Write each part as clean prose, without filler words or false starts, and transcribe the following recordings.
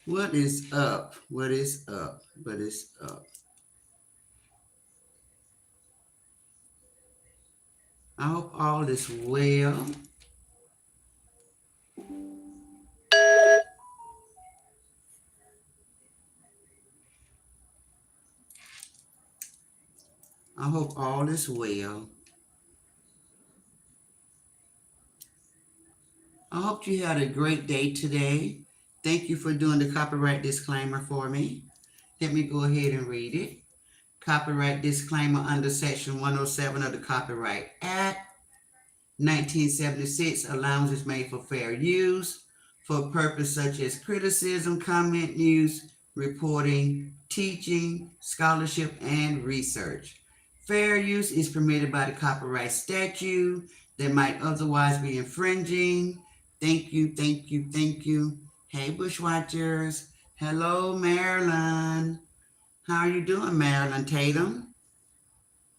What is up? What is up? What is up? I hope all is well. I hope all is well. I hope you had a great day today. Thank you for doing the copyright disclaimer for me. Let me go ahead and read it. Copyright disclaimer under Section 107 of the Copyright Act. 1976, allowance is made for fair use for purposes such as criticism, comment, news, reporting, teaching, scholarship, and research. Fair use is permitted by the copyright statute that might otherwise be infringing. Thank you, thank you, thank you. Hey, Bushwatchers. Hello, Marilyn. How are you doing, Marilyn Tatum?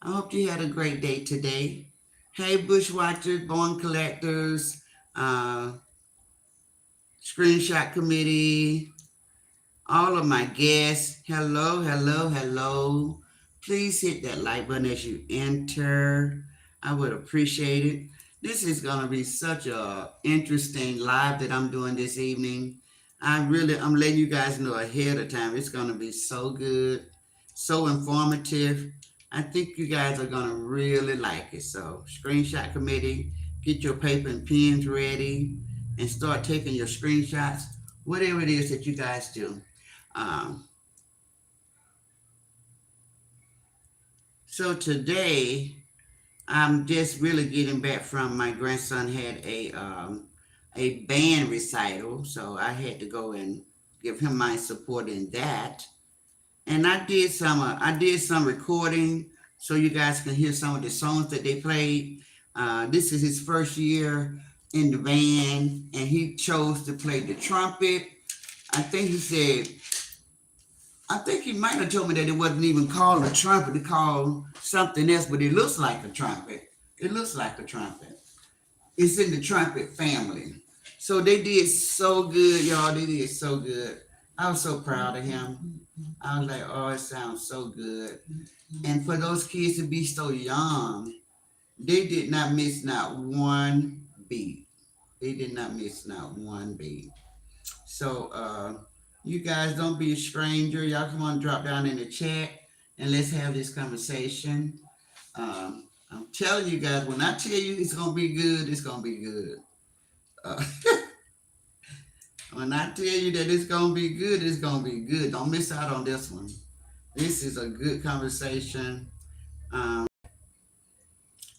I hope you had a great day today. Hey, Bushwatchers, Born Collectors, uh, Screenshot Committee, all of my guests. Hello, hello, hello. Please hit that like button as you enter. I would appreciate it. This is going to be such a interesting live that I'm doing this evening. I'm letting you guys know ahead of time. It's going to be so good, so informative. I think you guys are going to really like it. So, screenshot committee, get your paper and pens ready and start taking your screenshots, whatever it is that you guys do. Um, so today, I'm just really getting back from my grandson had a band recital, so I had to go and give him my support in that. And I did some recording so you guys can hear some of the songs that they played. This is his first year in the band, and he chose to play the trumpet. I think he said I think he might have told me that it wasn't even called a trumpet. It called something else, but it looks like a trumpet. It looks like a trumpet. It's in the trumpet family. So they did so good, y'all. They did so good. I was so proud of him. I was like, oh, it sounds so good. And for those kids to be so young, they did not miss not one beat. They did not miss not one beat. So you guys don't be a stranger. Y'all come on, drop down in the chat and let's have this conversation. I'm telling you guys, when I tell you it's gonna be good, it's gonna be good. Uh, when I tell you that it's gonna be good, it's gonna be good. Don't miss out on this one. This is a good conversation. Um,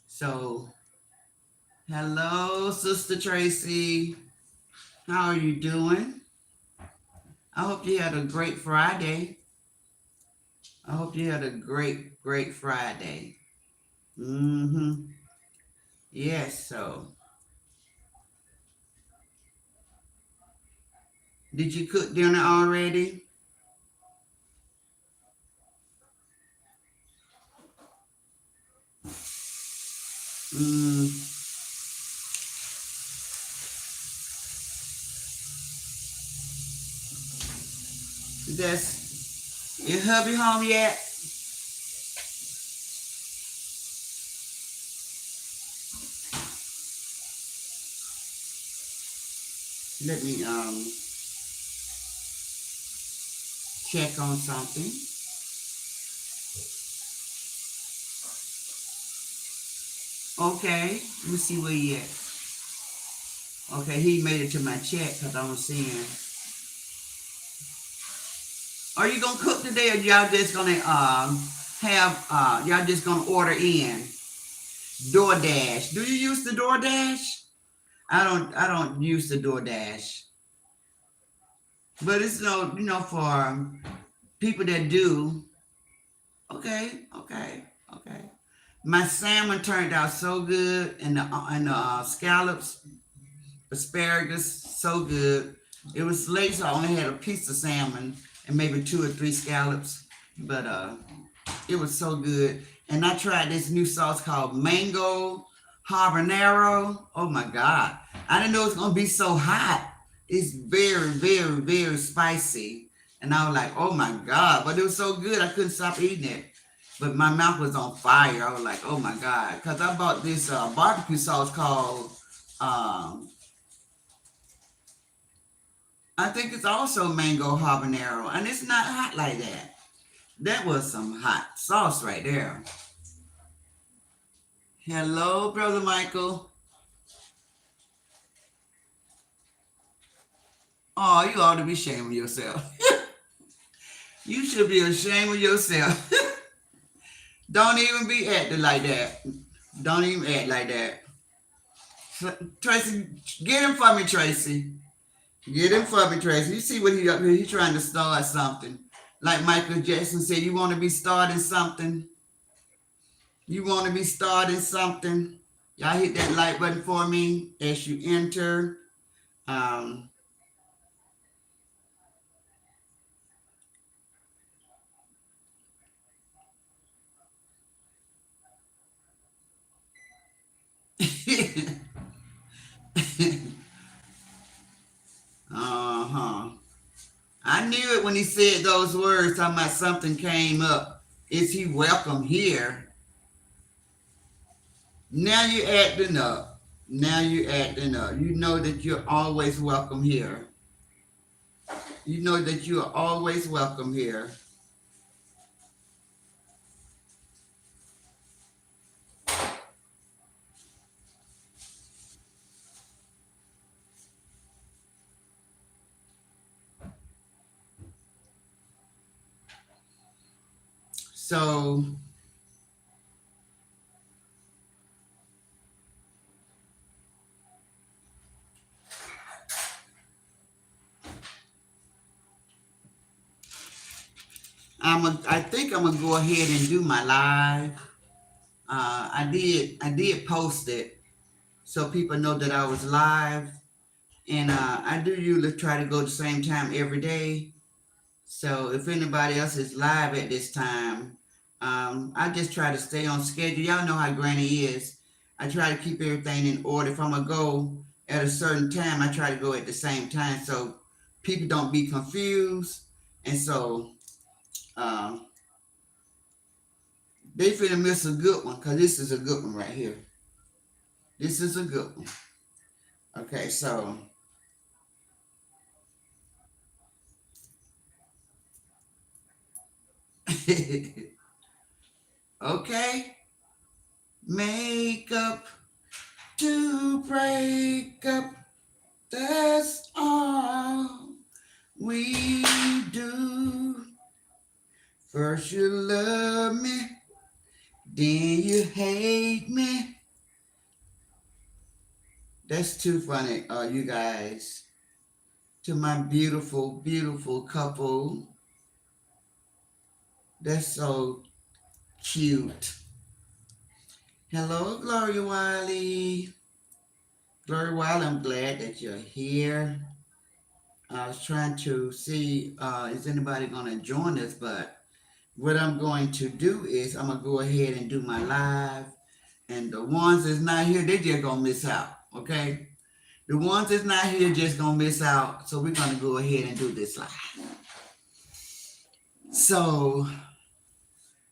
so, hello, Sister Tracy. How are you doing? I hope you had a great Friday. I hope you had a great Friday. Mm-hmm. Yes, so did you cook dinner already? Mm, is hubby home yet? Let me check on something. Okay, let me see where he at. Okay, he made it to my chat because I was seeing. Are you gonna cook today, or y'all just gonna have y'all just gonna order in DoorDash? Do you use the DoorDash? I don't use the DoorDash, but it's no for people that do. Okay, okay, okay. My salmon turned out so good, and the scallops, asparagus, so good. It was late, so I only had a piece of salmon and maybe two or three scallops, but it was so good. And I tried this new sauce called mango habanero. Oh my God! I didn't know it was gonna be so hot. It's very, very, very spicy. And I was like, oh my God. But it was so good, I couldn't stop eating it. But my mouth was on fire. I was like, oh my God. Because I bought this barbecue sauce called, um, I think it's also mango habanero. And it's not hot like that. That was some hot sauce right there. Hello, Brother Michael. Oh, you ought to be ashamed of yourself. You should be ashamed of yourself. Don't even be acting like that. Don't even act like that. Tracy, get him for me, Tracy. Get him for me, Tracy. You see what he up here? He trying to start something. Like Michael Jackson said, you want to be starting something? You want to be starting something? Y'all hit that like button for me as you enter. Um, uh-huh. I knew it when he said those words, talking about something came up. Is he welcome here? Now you're acting up. Now you're acting up. You know that you're always welcome here. You know that you are always welcome here. So I think I'm gonna go ahead and do my live. I did post it so people know that I was live, and I do usually try to go the same time every day. So if anybody else is live at this time, I just try to stay on schedule. Y'all know how Granny is. I try to keep everything in order. If I'm gonna go at a certain time, I try to go at the same time so people don't be confused. And so um, they finna miss a good one because this is a good one right here. This is a good one. Okay, so okay, make up to break up. That's all we do. First you love me, then you hate me. That's too funny, you guys. To my beautiful, beautiful couple. That's so cute. Hello, Gloria Wiley. Gloria Wiley, I'm glad that you're here. I was trying to see is anybody going to join us, but what I'm going to do is I'm going to go ahead and do my live. And the ones that's not here, they just going to miss out, okay? The ones that's not here just going to miss out. So we're going to go ahead and do this live. So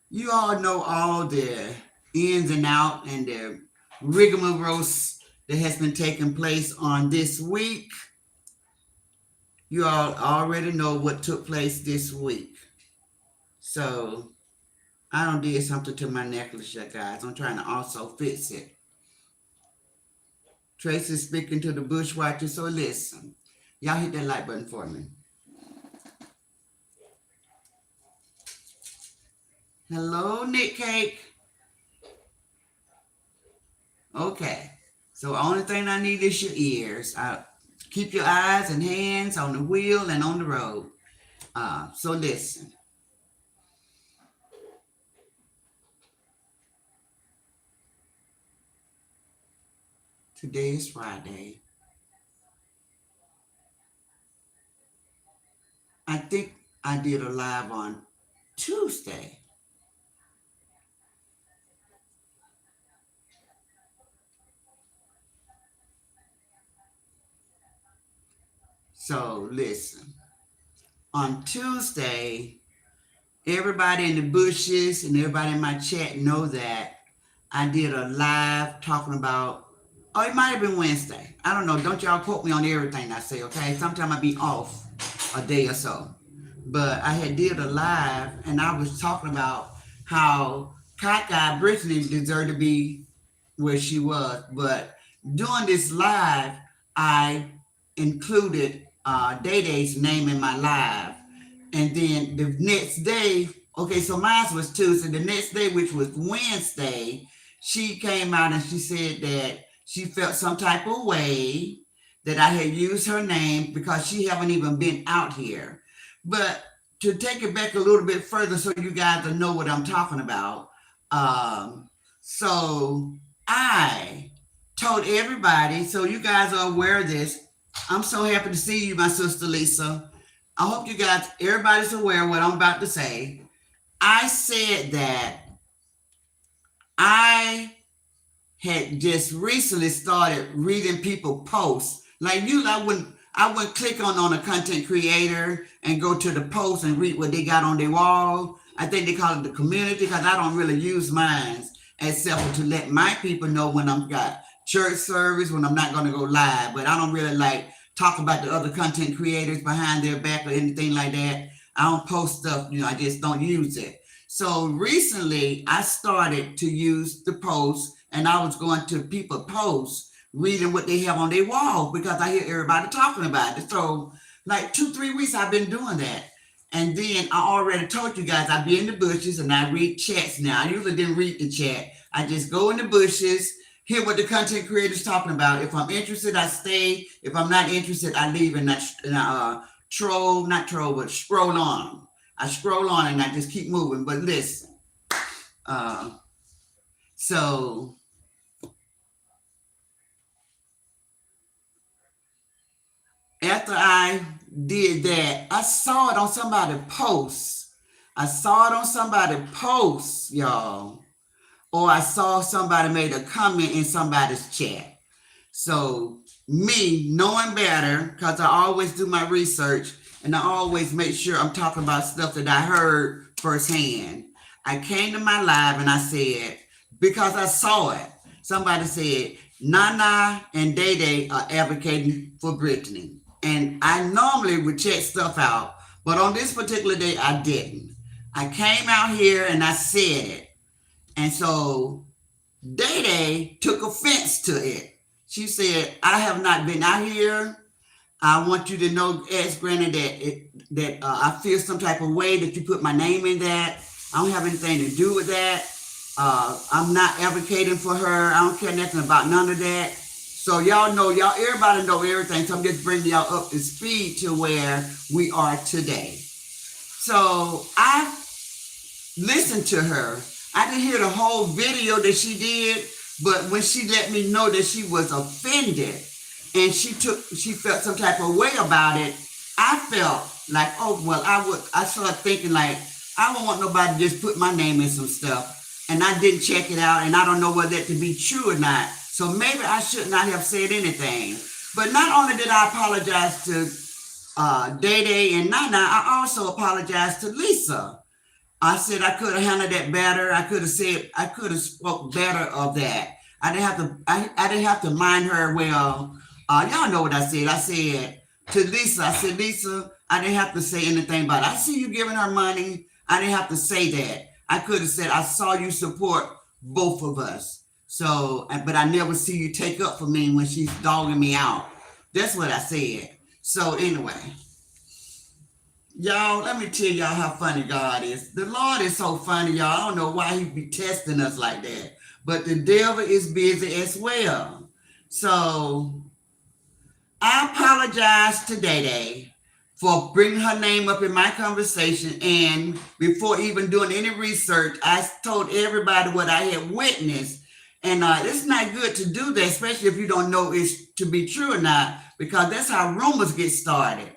you all know all the ins and out and the rigmarole that has been taking place on this week. You all already know what took place this week. So I don't did something to my necklace yet, guys. I'm trying to also fix it. Tracy's speaking to the bushwhackers, so listen. Y'all hit that like button for me. Hello, Nick Cake. Okay. So the only thing I need is your ears. Keep your eyes and hands on the wheel and on the road. So listen. Today is Friday. I think I did a live on Tuesday. So listen, on Tuesday, everybody in the bushes and everybody in my chat know that I did a live talking about, oh, it might have been Wednesday. I don't know. Don't y'all quote me on everything I say, okay? Sometimes I be off a day or so. But I had did a live and I was talking about how cockeyed Brittany deserved to be where she was. But during this live, I included Day Day's name in my live. And then the next day, okay, so mine was Tuesday. The next day, which was Wednesday, she came out and she said that she felt some type of way that I had used her name because she haven't even been out here. But to take it back a little bit further so you guys will know what I'm talking about. Um, so I told everybody, so you guys are aware of this. I'm so happy to see you, my sister Lisa. I hope you guys, everybody's aware of what I'm about to say. I said that I had just recently started reading people posts. Like you, I wouldn't click on a content creator and go to the post and read what they got on their wall. I think they call it the community because I don't really use mine except for to let my people know when I'm got church service, when I'm not going to go live. But I don't really like talk about the other content creators behind their back or anything like that. I don't post stuff, I just don't use it. So recently I started to use the post and I was going to people posts, reading what they have on their wall because I hear everybody talking about it. So like 2, 3 weeks I've been doing that. And then I already told you guys I be in the bushes and I read chats now. I usually didn't read the chat. I just go in the bushes, hear what the content creators talking about. If I'm interested, I stay. If I'm not interested, I leave and troll, not troll, but scroll on. I scroll on and I just keep moving. But listen, uh, so after I did that, I saw it on somebody's post. I saw it on somebody's post, y'all. Or I saw somebody made a comment in somebody's chat. So me knowing better, because I always do my research and I always make sure I'm talking about stuff that I heard firsthand. I came to my live and I said, because I saw it, somebody said, Nana and Day Day are advocating for Brittany. And I normally would check stuff out, but on this particular day, I didn't. I came out here and I said it. And so Day Day took offense to it. She said, I have not been out here. I want you to know, as granted, that I feel some type of way that you put my name in that. I don't have anything to do with that. I'm not advocating for her. I don't care nothing about none of that. So y'all know, everybody know everything. So I'm just bringing y'all up to speed to where we are today. So I listened to her. I didn't hear the whole video that she did, but when she let me know that she was offended and she felt some type of way about it, I felt like, oh, well, I started thinking like, I don't want nobody to just put my name in some stuff. And I didn't check it out and I don't know whether that to be true or not. So maybe I should not have said anything. But not only did I apologize to Day Day and Nana, I also apologized to Lisa. I said I could have handled that better. I could have spoke better of that. I didn't have to mind her. Well, y'all know what I said. I said to Lisa, Lisa, I didn't have to say anything about it. I see you giving her money. I didn't have to say that. I could have said, I saw you support both of us. So, but I never see you take up for me when she's dogging me out. That's what I said. So anyway, y'all, let me tell y'all how funny God is. The Lord is so funny, y'all. I don't know why he be testing us like that. But the devil is busy as well. So I apologize to Day Day for bringing her name up in my conversation. And before even doing any research, I told everybody what I had witnessed. And it's not good to do that, especially if you don't know it's to be true or not, because that's how rumors get started.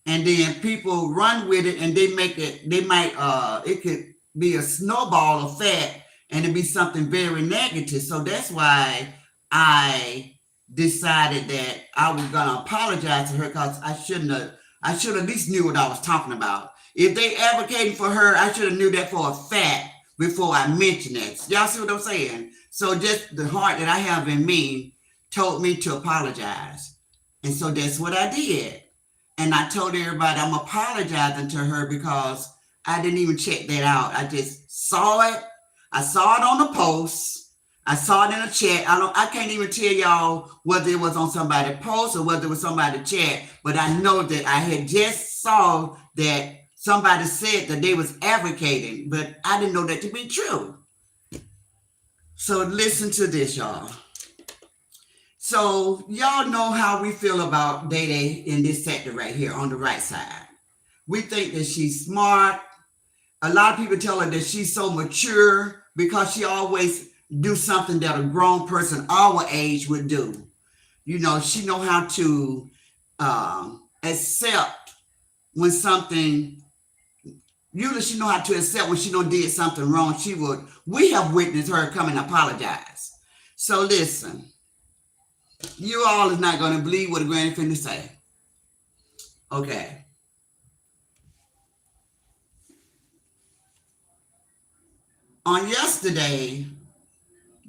And then people run with it and it could be a snowball effect and it be something very negative. So that's why I decided that I was gonna apologize to her because I should at least knew what I was talking about. If they advocated for her, I should have knew that for a fact before I mentioned it. Y'all see what I'm saying? So just the heart that I have in me told me to apologize. And so that's what I did. And I told everybody I'm apologizing to her because I didn't even check that out. I just saw it. I saw it on the post. I saw it in a chat. I can't even tell y'all whether it was on somebody's post or whether it was somebody's chat, but I know that I had just saw that somebody said that they was advocating, but I didn't know that to be true. So listen to this, y'all. So y'all know how we feel about Day Day in this sector right here on the right side. We think that she's smart. A lot of people tell her that she's so mature because she always do something that a grown person our age would do. You know, she know how to accept when something. Usually, she know how to accept when she don't did something wrong. She would. We have witnessed her come and apologize. So listen, you all is not going to believe what a granny finna say. Okay. On yesterday,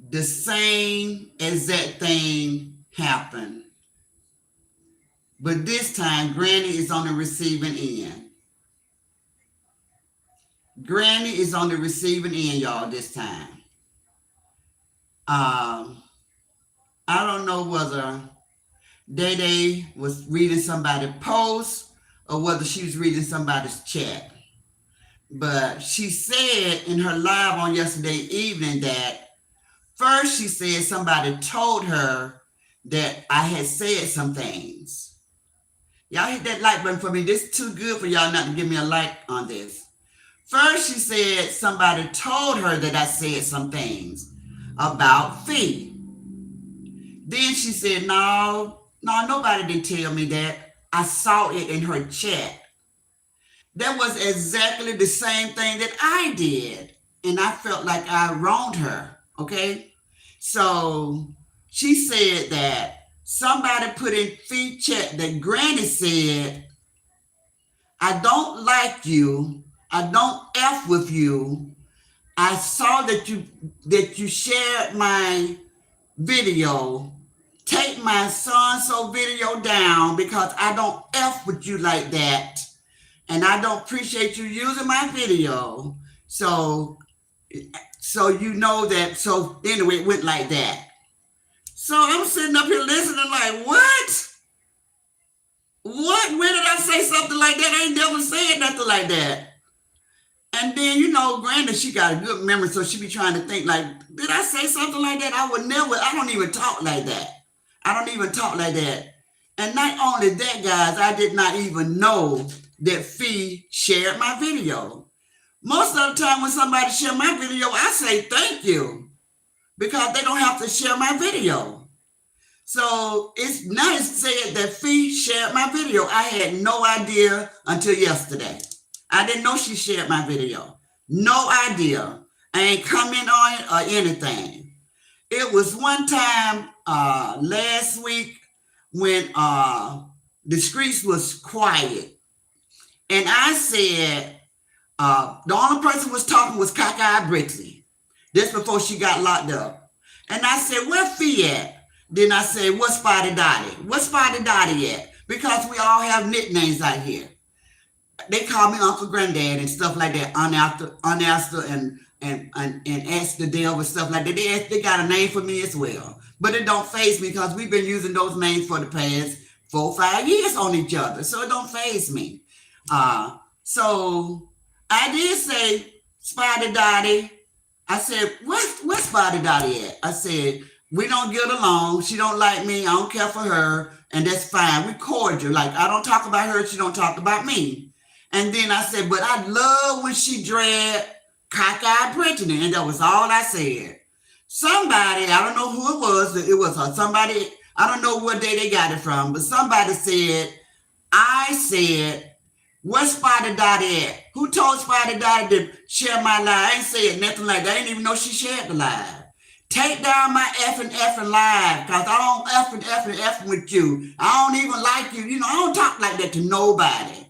the same exact thing happened. But this time, Granny is on the receiving end. Granny is on the receiving end, y'all, this time. Um, I don't know whether Day Day was reading somebody's post or whether she was reading somebody's chat. But she said in her live on yesterday evening that first she said somebody told her that I had said some things. Y'all hit that like button for me. This is too good for y'all not to give me a like on this. First, she said somebody told her that I said some things about Fee. Then she said, no, nobody didn't tell me that. I saw it in her chat. That was exactly the same thing that I did. And I felt like I wronged her. Okay. So she said that somebody put in Fee chat that Granny said, I don't like you. I don't F with you. I saw that you shared my video. Take my so-and-so video down because I don't F with you like that. And I don't appreciate you using my video. So you know that. So anyway, it went like that. So I'm sitting up here listening like, what? What? When did I say something like that? I ain't never said nothing like that. And then, granted, she got a good memory, so she be trying to think like, did I say something like that? I don't even talk like that. I don't even talk like that. And not only that, guys, I did not even know that Fee shared my video. Most of the time when somebody share my video, I say thank you because they don't have to share my video. So it's nice said that Fee shared my video. I had no idea until yesterday. I didn't know she shared my video. No idea. I ain't comment on it or anything. It was one time last week when the streets was quiet. And I said, the only person who was talking was A.K.A. Brittany. This before she got locked up. And I said, where Fee at? Then I said, what's Spotty Dotty? What's Spotty Dotty at? Because we all have nicknames out here. They call me Uncle Granddad and stuff like that. Unaster and Ask the Devil and stuff like that. They got a name for me as well. But it don't faze me because we've been using those names for the past 4 or 5 years on each other. So it don't faze me. So I did say Spotty Dotty. I said, what's Spotty Dotty at? I said, we don't get along. She don't like me. I don't care for her. And that's fine. We cordial. Like, I don't talk about her. She don't talk about me. And then I said, but I love when she dragged Cockeyed Brittany. And that was all I said. Somebody, I don't know who it was. It was somebody, I don't know what day they got it from, but somebody said, I said, what's Spotty Dotty at? Who told Spotty Dotty to share my live? I ain't said nothing like that. I didn't even know she shared the live. Take down my effing live, cause I don't effing with you. I don't even like you. You know, I don't talk like that to nobody.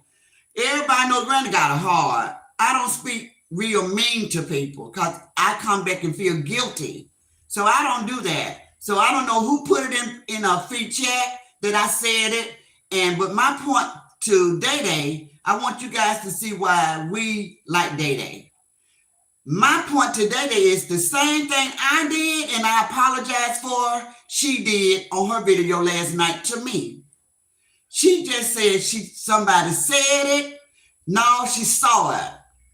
Everybody knows Granny got a heart. I don't speak real mean to people because I come back and feel guilty. So I don't do that. So I don't know who put it in a free chat that I said it. And but my point to Day Day, I want you guys to see why we like Day Day. My point to Day Day is the same thing I did and I apologize for, she did on her video last night to me. She just said somebody said it. No, she saw it.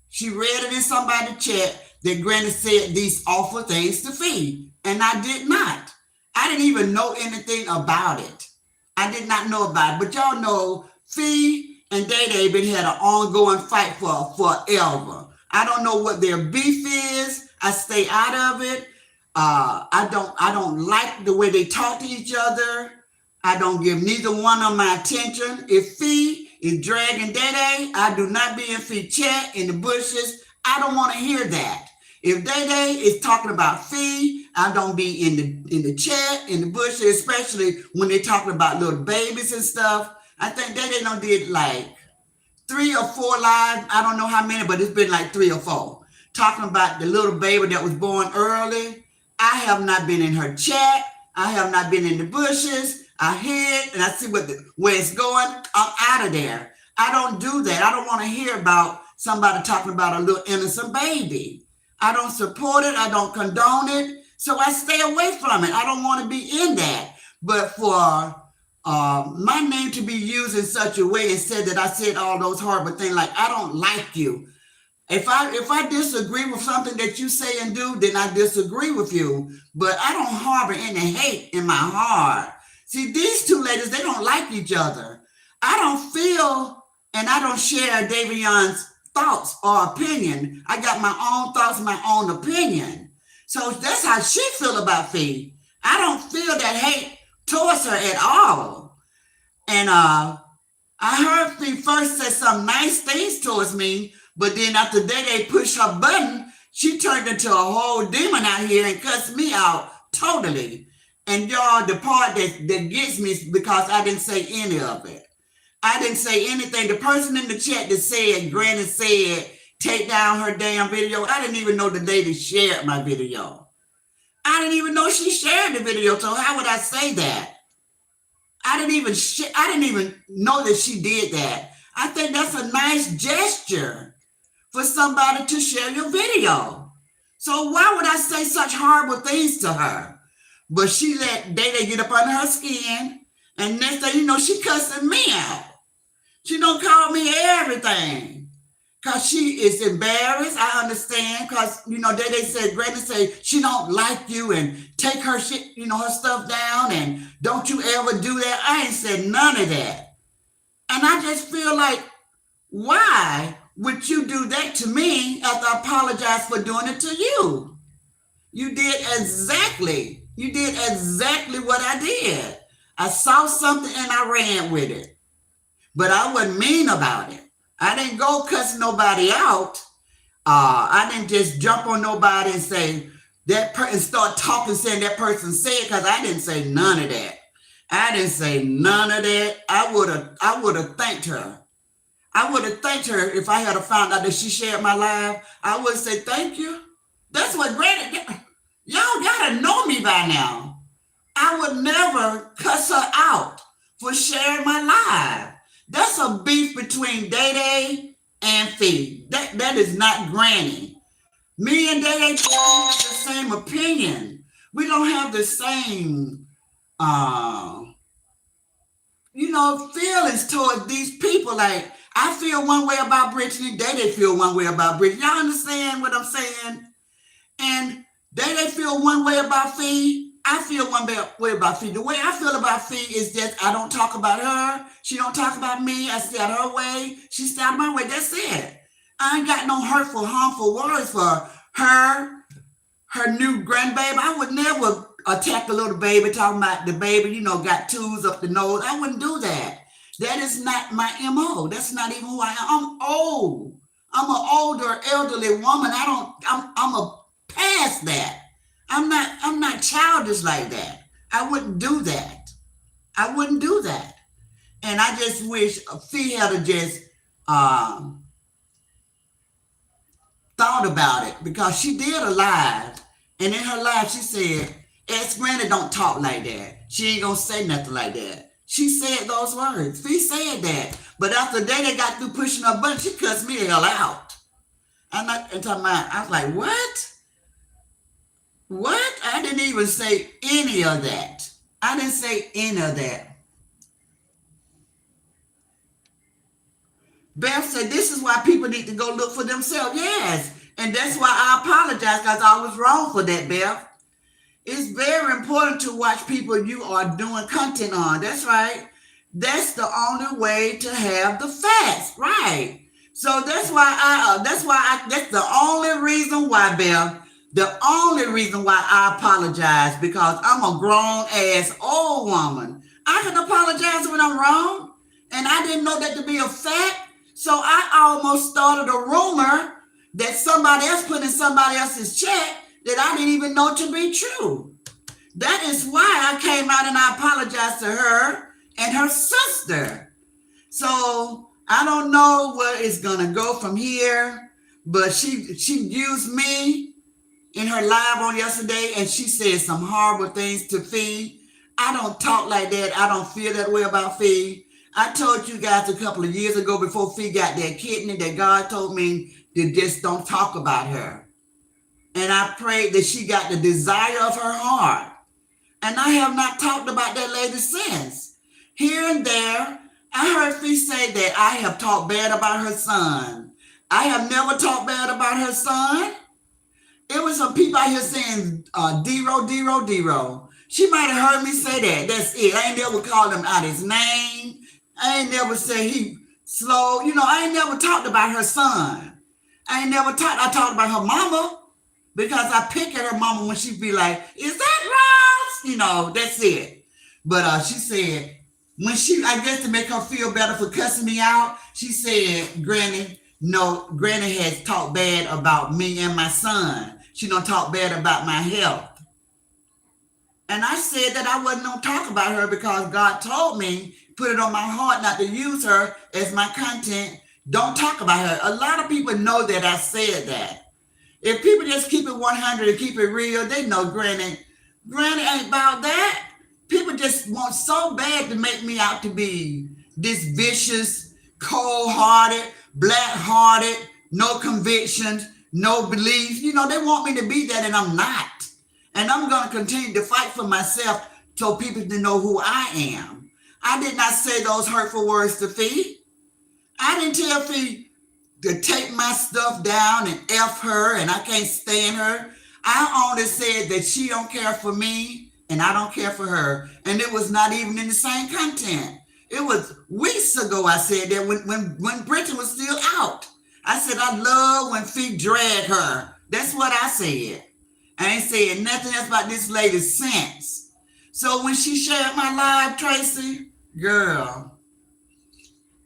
She read it in somebody's chat that Granny said these awful things to Fee. And I did not. I didn't even know anything about it. I did not know about it. But y'all know Fee and Day Day been had an ongoing fight for forever. I don't know what their beef is. I stay out of it. I don't like the way they talk to each other. I don't give neither one of my attention. If Fee is dragging Day Day, I do not be in Fee chat in the bushes. I don't want to hear that. If Day Day is talking about Fee, I don't be in the chat, in the bushes, especially when they're talking about little babies and stuff. I think Day Day done did like 3 or 4 lives. I don't know how many, but it's been like 3 or 4. Talking about the little baby that was born early. I have not been in her chat. I have not been in the bushes. I hear it and I see where it's going. I'm out of there. I don't do that. I don't want to hear about somebody talking about a little innocent baby. I don't support it. I don't condone it. So I stay away from it. I don't want to be in that. But for my name to be used in such a way and said that I said all those horrible things like I don't like you. If I disagree with something that you say and do, then I disagree with you. But I don't harbor any hate in my heart. See, these two ladies, they don't like each other. I don't feel and I don't share Davion's thoughts or opinion. I got my own thoughts, my own opinion. So that's how she feel about Fee. I don't feel that hate towards her at all. And I heard Fee first say some nice things towards me, but then after they pushed her button, she turned into a whole demon out here and cussed me out totally. And y'all, the part that gets me is because I didn't say any of it. I didn't say anything. The person in the chat that said, Granny said, take down her damn video, I didn't even know the lady shared my video. I didn't even know she shared the video, so how would I say that? I didn't even know that she did that. I think that's a nice gesture for somebody to share your video. So why would I say such horrible things to her? But she let Day get up under her skin, and next thing you know, she cussing me out. She don't call me everything. Cause she is embarrassed. I understand. Cause Day said, Granny said she don't like you and take her shit, her stuff down, and don't you ever do that. I ain't said none of that. And I just feel like, why would you do that to me after I apologize for doing it to you? You did exactly what I did. I saw something and I ran with it. But I wasn't mean about it. I didn't go cuss nobody out. I didn't just jump on nobody and say that person start talking, saying that person said, because I didn't say none of that. I didn't say none of that. I would have thanked her. I would have thanked her if I had found out that she shared my live. I would say thank you. That's what Granny. Y'all gotta know me by now. I would never cuss her out for sharing my live. That's a beef between Day Day and Fee. That is not Granny. Me and Day Day don't have the same opinion. We don't have the same, feelings towards these people. Like, I feel one way about Brittany, Day feel one way about Brittany. Y'all understand what I'm saying? And Day feel one way about Fee. I feel one way about Fee. The way I feel about Fee is that I don't talk about her. She don't talk about me. I stay out her way. She stay out my way. That's it. I ain't got no hurtful, harmful words for her new grandbaby. I would never attack a little baby talking about the baby, got tools up the nose. I wouldn't do that. That is not my MO. That's not even who I am. I'm old. I'm an older, elderly woman. I'm a past that. I'm not childish like that. I wouldn't do that. I wouldn't do that. And I just wish Fee had just um, thought about it because she did a live, and in her live she said, "Ex Granny don't talk like that. She ain't gonna say nothing like that." She said those words. Fee said that, but after the day they got through pushing her button, she cussed me the hell out. I'm not and talking about. I was like, "What? What?" I didn't even say any of that. I didn't say any of that. Beth said, "This is why people need to go look for themselves." Yes, and that's why I apologize because I was wrong for that, Beth. It's very important to watch people you are doing content on. That's right. That's the only way to have the facts, right? So that's the only reason why, Belle. The only reason why I apologize because I'm a grown ass old woman. I can apologize when I'm wrong, and I didn't know that to be a fact. So I almost started a rumor that somebody else put in somebody else's check that I didn't even know to be true. That is why I came out and I apologized to her and her sister. So I don't know where it's gonna go from here, but she used me in her live on yesterday and she said some horrible things to Fee. I don't talk like that. I don't feel that way about Fee. I told you guys a couple of years ago before Fee got that kidney that God told me to just don't talk about her. And I prayed that she got the desire of her heart. And I have not talked about that lady since. Here and there, I heard Fee say that I have talked bad about her son. I have never talked bad about her son. It was some people out here saying D-Ro, D-Ro, D-Ro. She might have heard me say that. That's it. I ain't never called him out his name. I ain't never said he slow. I ain't never talked about her son. I talked about her mama because I pick at her mama when she be like, "Is that Ross?" That's it. But she said, when I guess to make her feel better for cussing me out, she said, "Granny, no, Granny has talked bad about me and my son. She don't talk bad about my health." And I said that I wasn't going to talk about her because God told me, put it on my heart not to use her as my content. Don't talk about her. A lot of people know that I said that. If people just keep it 100 and keep it real, they know Granny ain't about that. People just want so bad to make me out to be this vicious, cold-hearted, black-hearted, no convictions, no beliefs. They want me to be that, and I'm not. And I'm going to continue to fight for myself so people to know who I am. I did not say those hurtful words to Fee. I didn't tell Fee to take my stuff down and F her and I can't stand her. I only said that she don't care for me and I don't care for her. And it was not even in the same content. It was weeks ago I said that when Brenton was still out. I said I love when Fee drag her. That's what I said. I ain't saying nothing else about this lady since. So when she shared my live, Tracy, girl,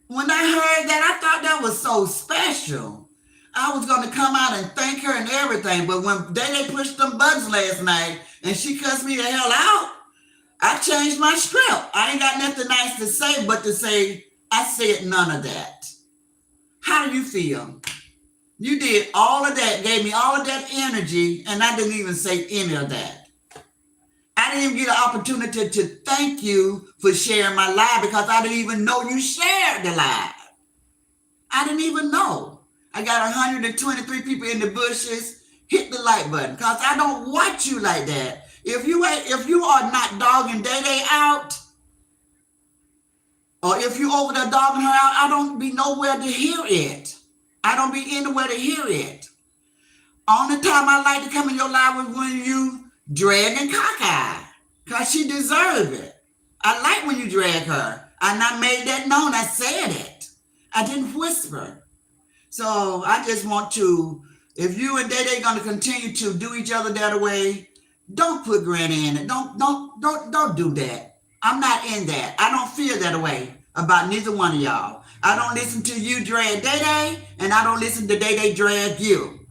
when I heard that, I thought that was so special. I was going to come out and thank her and everything. But when they pushed them buttons last night and she cussed me the hell out, I changed my script. I ain't got nothing nice to say but to say, I said none of that. How do you feel? You did all of that, gave me all of that energy, and I didn't even say any of that. I didn't even get an opportunity to thank you for sharing my live because I didn't even know you shared the live. I didn't even know. I got 123 people in the bushes. Hit the like button because I don't watch you like that. If you are not dogging Day Day out, or if you over there dogging her out, I don't be nowhere to hear it. I don't be anywhere to hear it. Only time I like to come in your live is when you drag and cockeye. Because she deserve it. I like when you drag her. And I made that known. I said it. I didn't whisper. So I just want to, if you and Day Day gonna continue to do each other that way, don't put Granny in it. Don't do that. I'm not in that. I don't feel that way about neither one of y'all. I don't listen to you drag Day Day, and I don't listen to Day Day drag you.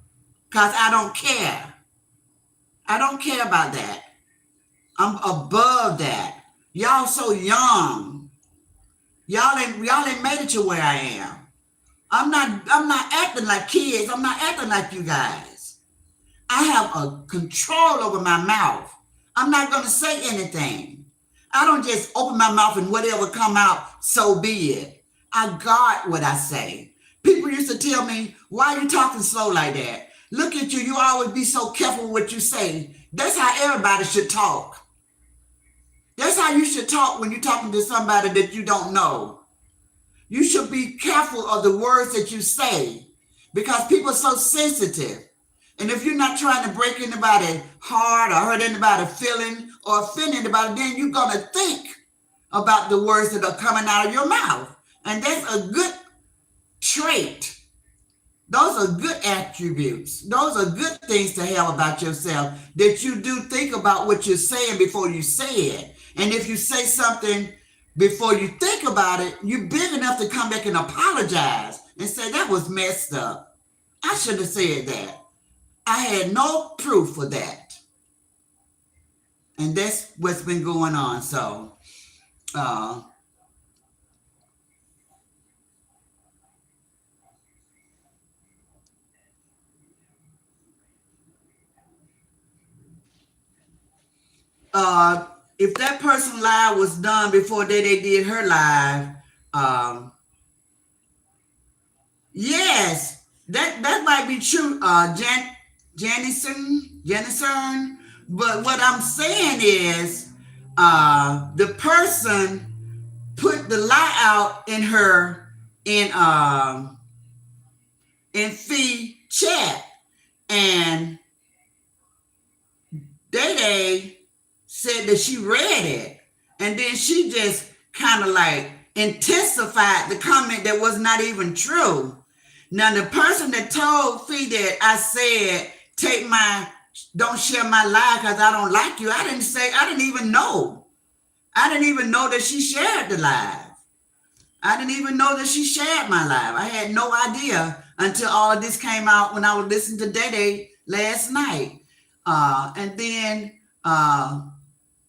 Because I don't care. I don't care about that. I'm above that. Y'all so young. Y'all ain't made it to where I am. I'm not acting like kids. I'm not acting like you guys. I have a control over my mouth. I'm not gonna say anything. I don't just open my mouth and whatever come out, so be it. I guard what I say. People used to tell me, why are you talking slow like that? Look at you, you always be so careful with what you say. That's how everybody should talk. That's how you should talk when you're talking to somebody that you don't know. You should be careful of the words that you say because people are so sensitive. And if you're not trying to break anybody's heart or hurt anybody's feeling or offend anybody, then you're going to think about the words that are coming out of your mouth. And that's a good trait. Those are good attributes. Those are good things to have about yourself, that you do think about what you're saying before you say it. And if you say something before you think about it, you're big enough to come back and apologize and say, that was messed up. I should have said that. I had no proof of that. And that's what's been going on. So, uh, uh, if that person live was done before they did her live, um, yes, that might be true, Jennison. But what I'm saying is, the person put the lie out in fee chat, and Day said that she read it, and then she just kind of like intensified the comment that was not even true. Now the person that told Fee that I said don't share my life because I don't like you. I didn't even know. I didn't even know that she shared the live. I didn't even know that she shared my live. I had no idea until all of this came out when I was listening to Day last night. And then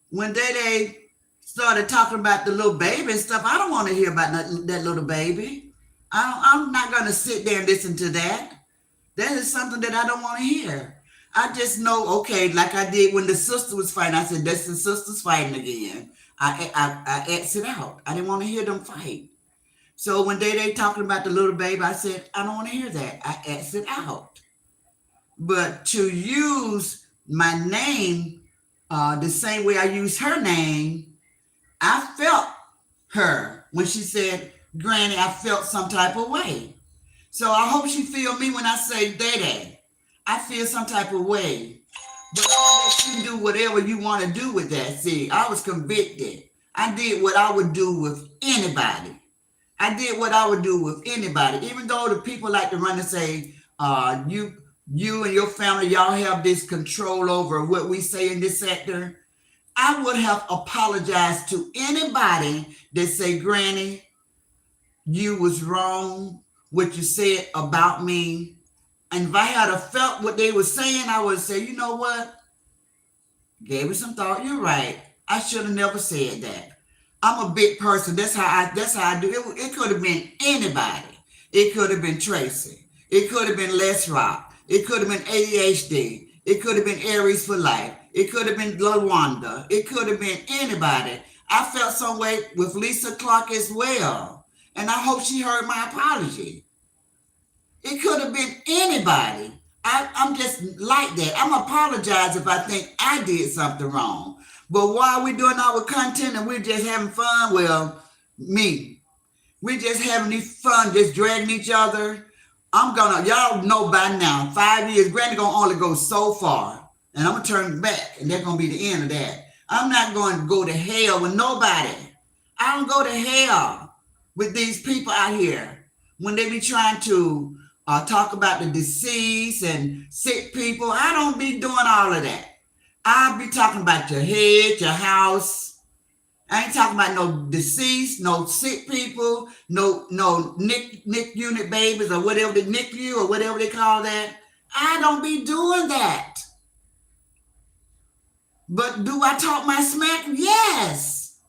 when Day started talking about the little baby and stuff, I don't want to hear about that little baby. I'm not going to sit there and listen to that. That is something that I don't want to hear. I just know, okay, like I did when the sister was fighting. I said, that's the sisters fighting again. I exit out. I didn't want to hear them fight. So when they talking about the little baby, I said, I don't want to hear that. I exit out. But to use my name the same way I use her name, I felt her when she said, Granny, I felt some type of way. So I hope she feel me when I say Day. I feel some type of way. But I'll let you do whatever you want to do with that. See, I was convicted. I did what I would do with anybody. I did what I would do with anybody. Even though the people like to run and say, you and your family, y'all have this control over what we say in this sector. I would have apologized to anybody that say, Granny, you was wrong, what you said about me. And if I had felt what they were saying, I would say, you know what? Gave it some thought. You're right. I should have never said that. I'm a big person. That's how I do. It could have been anybody. It could have been Tracy. It could have been Les Rock. It could have been ADHD. It could have been Aries for Life. It could have been LaWanda. It could have been anybody. I felt some way with Lisa Clark as well. And I hope she heard my apology. It could have been anybody. I'm just like that. I'm apologize if I think I did something wrong. But while we're doing our content and we're just having fun, well, we're just having this fun, just dragging each other. Y'all know by now, 5 years, Granny gonna only go so far. And I'm gonna turn back, and that's gonna be the end of that. I'm not going to go to hell with nobody. I don't go to hell with these people out here when they be trying to talk about the deceased and sick people. I don't be doing all of that. I'll be talking about your head, your house. I ain't talking about no deceased, no sick people, no Nick unit babies or whatever, the NICU or whatever they call that. I don't be doing that. But do I talk my smack? Yes.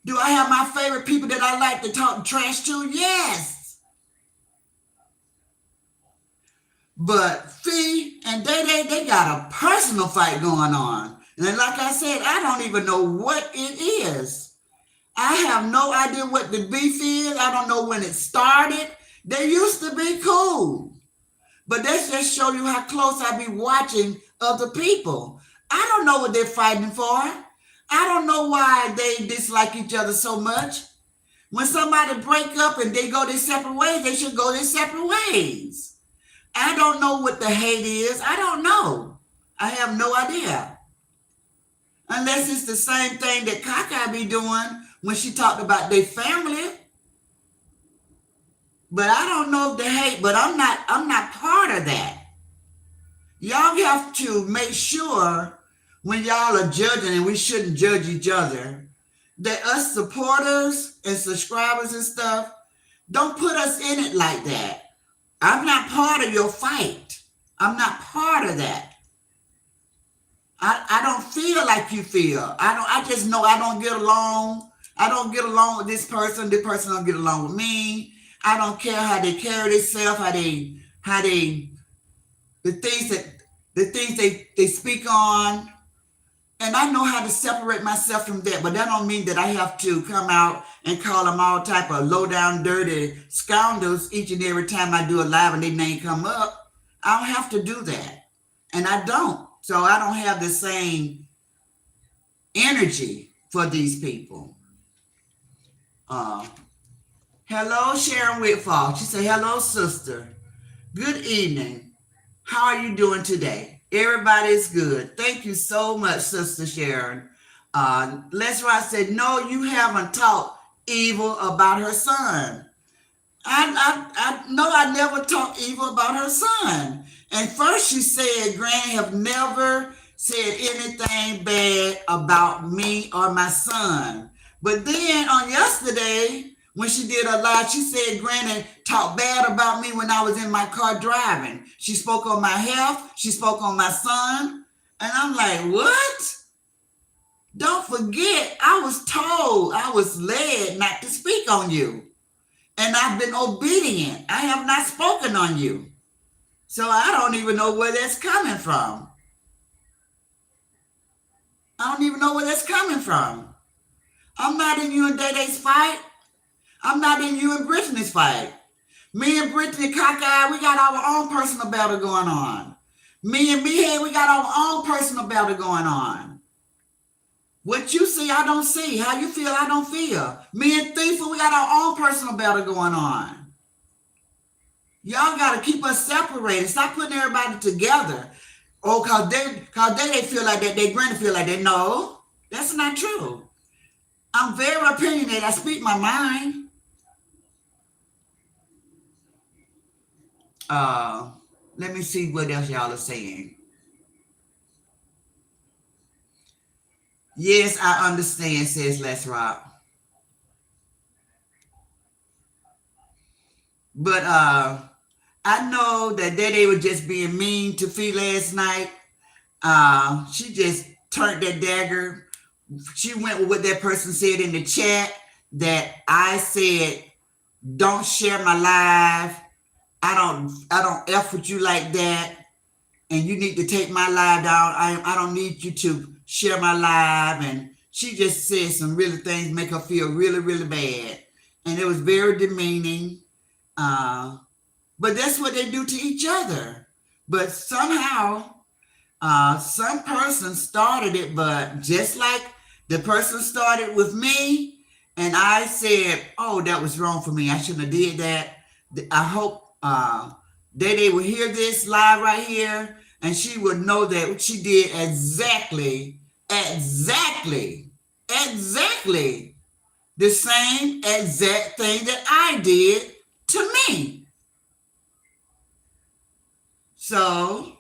Do I have my favorite people that I like to talk trash to? Yes. But Fee and they got a personal fight going on. And like I said, I don't even know what it is. I have no idea what the beef is. I don't know when it started. They used to be cool. But that just show you how close I be watching other people. I don't know what they're fighting for. I don't know why they dislike each other so much. When somebody break up and they go their separate ways, they should go their separate ways. I don't know what the hate is. I don't know. I have no idea. Unless it's the same thing that A.K.A be doing when she talked about their family. But I don't know if the hate, but I'm not part of that. Y'all have to make sure when y'all are judging, and we shouldn't judge each other, that us supporters and subscribers and stuff, don't put us in it like that. I'm not part of your fight. I'm not part of that. I don't feel like you feel. I just know I don't get along. I don't get along with this person. This person don't get along with me. I don't care how they carry themselves, how they the things that they speak on. And I know how to separate myself from that, but that don't mean that I have to come out and call them all type of low down, dirty scoundrels each and every time I do a live and their name come up. I don't have to do that, and I don't. So I don't have the same energy for these people. Uh, Hello, Sharon Whitfall. She said, "Hello, sister. Good evening. How are you doing today?" Everybody's good. Thank you so much, Sister Sharon. Les Ross said, "No, you haven't talked evil about her son." I know I never talked evil about her son. And first she said, Granny have never said anything bad about me or my son. But then on yesterday, when she did her live, she said Granny talked bad about me when I was in my car driving. She spoke on my health. She spoke on my son. And I'm like, what? Don't forget, I was told, I was led not to speak on you. And I've been obedient. I have not spoken on you. So I don't even know where that's coming from. I don't even know where that's coming from. I'm not in you and Day Day's fight. I'm not in you and Brittany's fight. Me and Brittany A.K.A, we got our own personal battle going on. Me and Mehead, we got our own personal battle going on. What you see, I don't see. How you feel, I don't feel. Me and Thiefa, we got our own personal battle going on. Y'all got to keep us separated. Stop putting everybody together. Oh, cause they feel like that. They granny feel like that. No, that's not true. I'm very opinionated. I speak my mind. Uh, Let me see what else y'all are saying. Yes, I understand, says Les Rock. But I know that they were just being mean to Fee last night. She just turned that dagger. She went with what that person said in the chat, that I said, don't share my live. I don't F with you like that. And you need to take my live down. I don't need you to share my live. And she just said some really things make her feel really, really bad. And it was very demeaning. But that's what they do to each other. But somehow, some person started it, but just like the person started with me, and I said, oh, that was wrong for me. I shouldn't have did that. I hope they will hear this live right here, and she would know that she did exactly the same exact thing that I did to me. So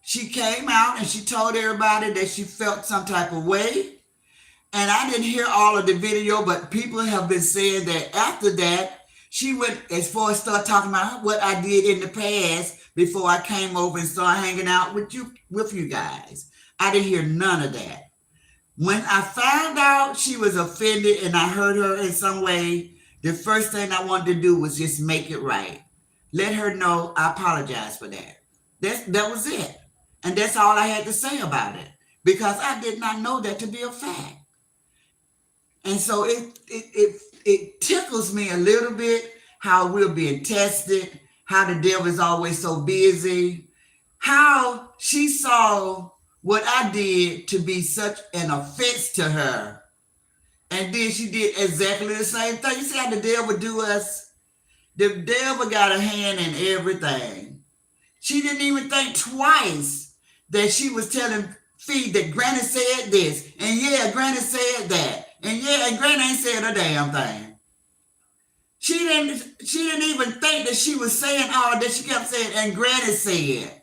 she came out and she told everybody that she felt some type of way. And I didn't hear all of the video, but people have been saying that after that, She went as far as start talking about what I did in the past before I came over and started hanging out with you guys. I didn't hear none of that. When I found out she was offended and I hurt her in some way, the first thing I wanted to do was just make it right. Let her know I apologize for that. That was it. And that's all I had to say about it. Because I did not know that to be a fact. And so it tickles me a little bit how we're being tested, how the devil is always so busy, how she saw what I did to be such an offense to her. And then she did exactly the same thing. You see how the devil do us? The devil got a hand in everything. She didn't even think twice that she was telling Fee that Granny said this, and yeah, Granny said that, and yeah, and Granny ain't said a damn thing. She didn't even think that she was saying all that. She kept saying, and Granny said,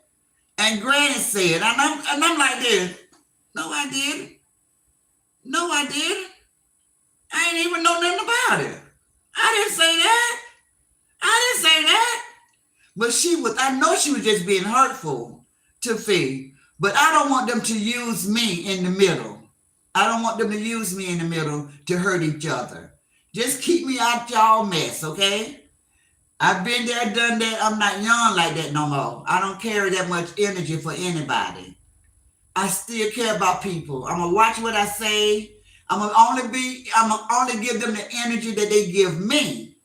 and Granny said, and I'm like this. No, I didn't. No, I didn't. I ain't even know nothing about it. I didn't say that. I didn't say that. But I know she was just being hurtful to Fee. But I don't want them to use me in the middle. I don't want them to use me in the middle to hurt each other. Just keep me out y'all mess, okay? I've been there, done that. I'm not young like that no more. I don't carry that much energy for anybody. I still care about people. I'm gonna watch what I say. I'm gonna only give them the energy that they give me.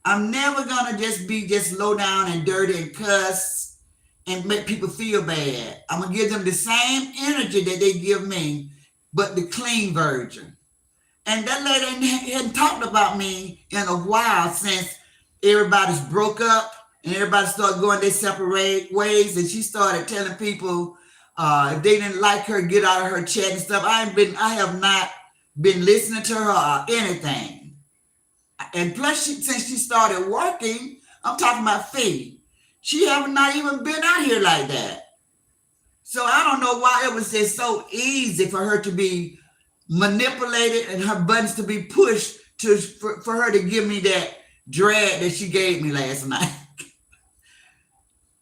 I'm never gonna just be just low down and dirty and cuss and make people feel bad. I'm gonna give them the same energy that they give me, but the clean version. And that lady hadn't talked about me in a while since everybody's broke up and everybody started going their separate ways. And she started telling people if they didn't like her, get out of her chat and stuff. I have not been listening to her or anything. And plus, since she started working, I'm talking about Fee. She have not even been out here like that. So I don't know why it was just so easy for her to be manipulated and her buttons to be pushed for her to give me that drag that she gave me last night.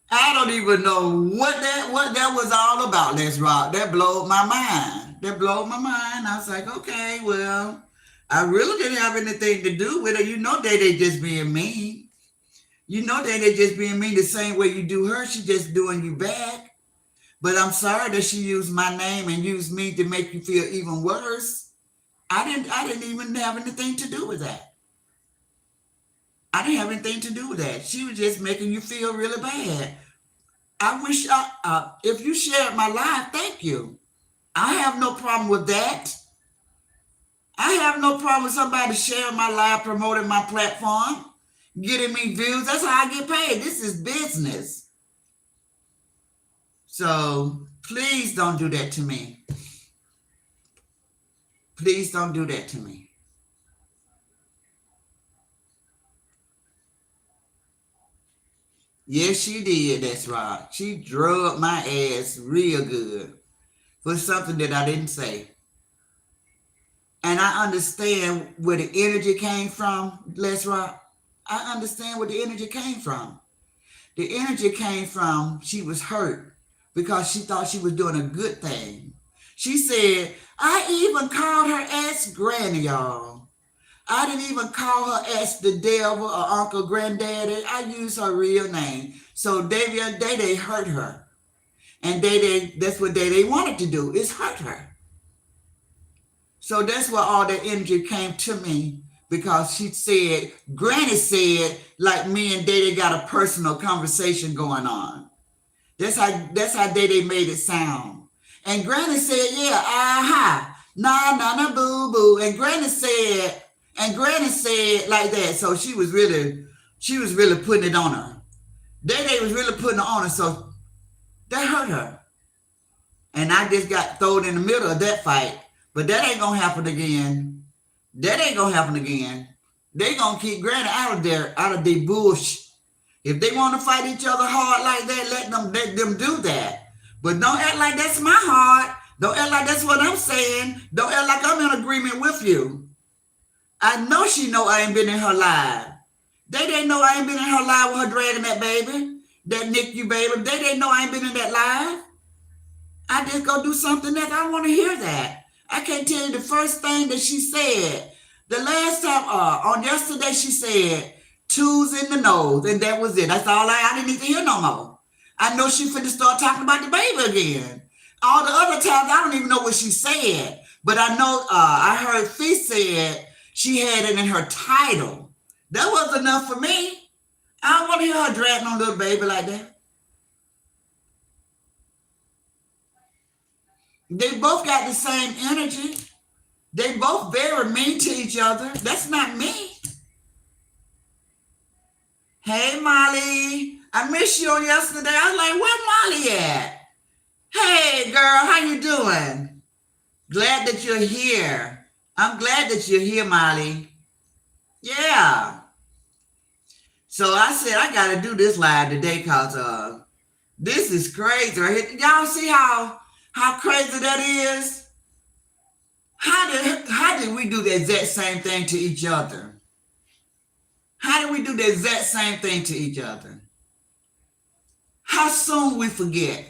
I don't even know what that was all about, Les Rock. That blowed my mind. That blowed my mind. I was like, okay, well, I really didn't have anything to do with it. You know they just being mean. You know they just being mean the same way you do her. She just doing you back. But I'm sorry that she used my name and used me to make you feel even worse. I didn't even have anything to do with that. I didn't have anything to do with that. She was just making you feel really bad. I wish if you shared my life, thank you. I have no problem with that. I have no problem with somebody sharing my life, promoting my platform, getting me views. That's how I get paid. This is business. So please don't do that to me. Please don't do that to me. Yes, she did. That's right. She drugged my ass real good for something that I didn't say. And I understand where the energy came from, Les Rock. I understand where the energy came from. The energy came from she was hurt because she thought she was doing a good thing. She said, I even called her ass Granny, y'all. I didn't even call her as the devil or Uncle Granddaddy. I used her real name. So they hurt her. And that's what they wanted to do, is hurt her. So that's why all that energy came to me, because she said, Granny said, like me and Dede got a personal conversation going on. That's how Dede made it sound. And Granny said, yeah, aha, nah, boo boo. And Granny said like that. So she was really putting it on her. Dede was really putting it on her. So that hurt her. And I just got thrown in the middle of that fight. But that ain't gonna happen again. That ain't gonna happen again. They gonna keep Granny out of their bush. If they want to fight each other hard like that, let them do that. But don't act like that's my heart. Don't act like that's what I'm saying. Don't act like I'm in agreement with you. I know she know I ain't been in her life. They didn't know I ain't been in her live with her dragging that baby, that NICU baby. They didn't know I ain't been in that live. I just go do something else. I don't want to hear that. I can't tell you the first thing that she said. The last time, on yesterday, she said, two's in the nose, and that was it. That's all I didn't need to hear no more. I know she finna start talking about the baby again. All the other times, I don't even know what she said. But I know, I heard Fee said she had it in her title. That was enough for me. I don't want to hear her dragging on little baby like that. They both got the same energy. They both very mean to each other. That's not me. Hey, Molly. I missed you on yesterday. I was like, where Molly at? Hey, girl, how you doing? Glad that you're here. I'm glad that you're here, Molly. Yeah. So I said I got to do this live today because this is crazy. Y'all see how crazy that is? How did we do the exact same thing to each other? How did we do the exact same thing to each other? How soon we forget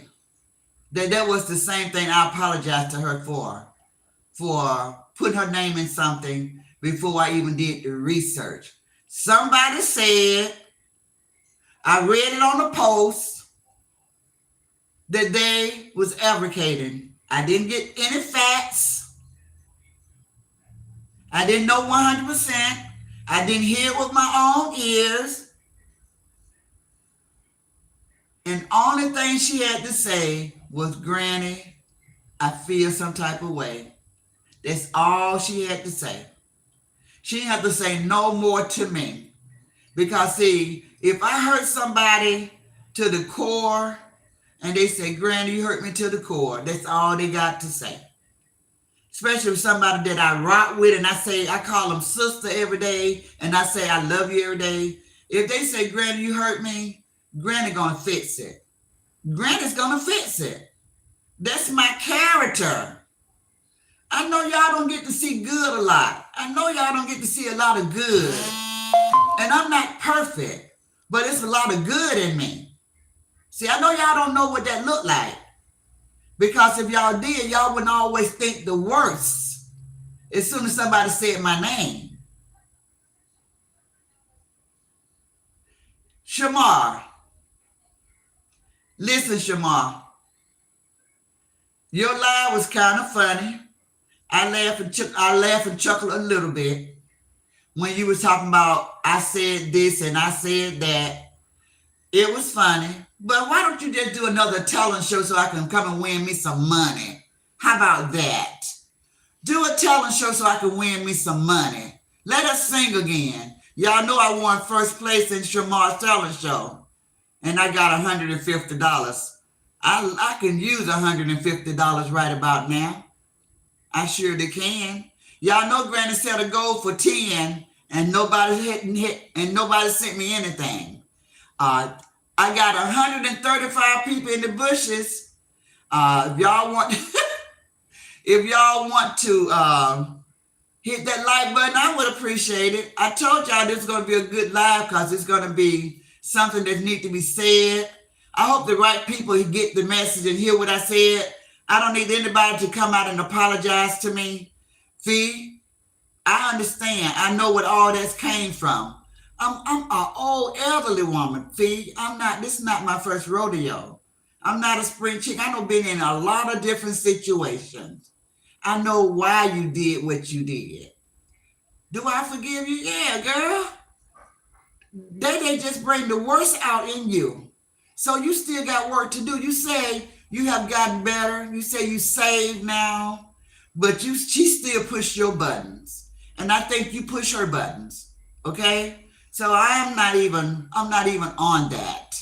that was the same thing I apologized to her for putting her name in something before I even did the research. Somebody said, I read it on a post that they was advocating. I didn't get any facts. I didn't know 100%. I didn't hear it with my own ears. And only thing she had to say was, Granny, I feel some type of way. That's all she had to say. She didn't have to say no more to me. Because see, if I hurt somebody to the core and they say, Granny, you hurt me to the core, that's all they got to say. Especially with somebody that I rock with and I call them sister every day and I say I love you every day. If they say, Granny, you hurt me, Granny gonna fix it. Granny's gonna fix it. That's my character. I know y'all don't get to see good a lot. I know y'all don't get to see a lot of good. And I'm not perfect, but it's a lot of good in me. See, I know y'all don't know what that looked like. Because if y'all did, y'all wouldn't always think the worst as soon as somebody said my name. Shamar. Listen, Shamar. Your lie was kind of funny. I laugh and chuckle a little bit when you was talking about I said this and I said that. It was funny. But why don't you just do another talent show so I can come and win me some money? How about that? Do a talent show so I can win me some money. Let us sing again. Y'all know I won first place in Shamar's talent show. And I got $150. I can use $150 right about now. I surely can. Y'all know Granny set a goal for 10 and nobody and nobody sent me anything. I got 135 people in the bushes. If y'all want to hit that like button, I would appreciate it. I told y'all this is going to be a good live because it's going to be something that needs to be said. I hope the right people get the message and hear what I said. I don't need anybody to come out and apologize to me. Fee, I understand. I know what all that came from. I'm an old elderly woman, Fee. This is not my first rodeo. I'm not a spring chicken. I know been in a lot of different situations. I know why you did what you did. Do I forgive you? Yeah, girl. They just bring the worst out in you. So you still got work to do. You say you have gotten better. You say you saved now, but she still push your buttons. And I think you push her buttons. Okay? So I'm not even on that.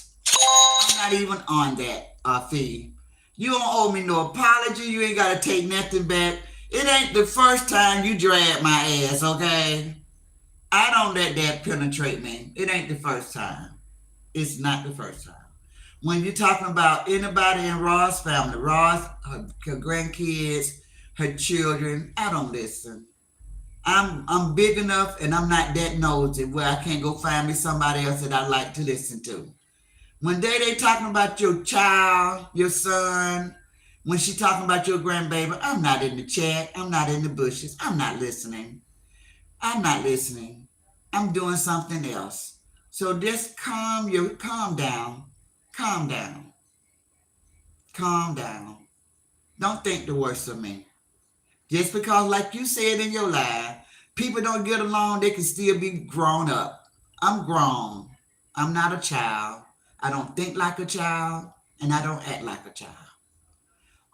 I'm not even on that, Fee. You don't owe me no apology. You ain't got to take nothing back. It ain't the first time you drag my ass, okay? I don't let that penetrate me. It ain't the first time. It's not the first time. When you're talking about anybody in Ross' family, Ross, her grandkids, her children, I don't listen. I'm big enough and I'm not that nosy where I can't go find me somebody else that I like to listen to. When they talking about your child, your son, when she talking about your grandbaby, I'm not in the chat. I'm not in the bushes. I'm not listening. I'm not listening. I'm doing something else. So just calm down. Calm down. Calm down. Don't think the worst of me. Just because, like you said in your life, people don't get along, they can still be grown up. I'm grown. I'm not a child. I don't think like a child, and I don't act like a child.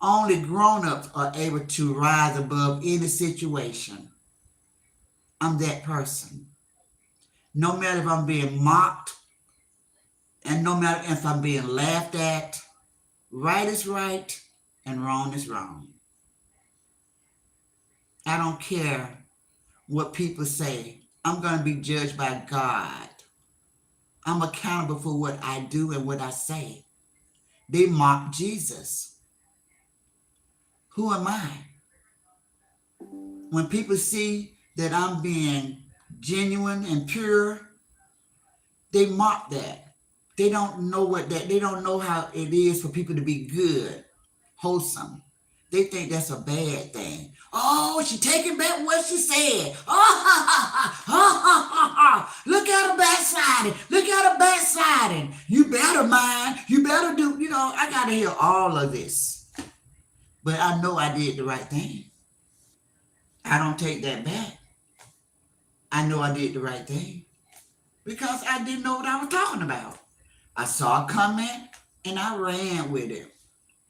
Only grown ups are able to rise above any situation. I'm that person. No matter if I'm being mocked, and no matter if I'm being laughed at, right is right and wrong is wrong. I don't care what people say. I'm going to be judged by God. I'm accountable for what I do and what I say. They mock Jesus. Who am I? When people see that I'm being genuine and pure, they mock that. They don't know they don't know how it is for people to be good, wholesome. They think that's a bad thing. Oh, she taking back what she said. Oh, ha, ha, ha, ha, ha, ha, ha. Look at her backsliding. Look at her backsliding. You better mind. You better do, I got to hear all of this. But I know I did the right thing. I don't take that back. I know I did the right thing because I didn't know what I was talking about. I saw a comment and I ran with it.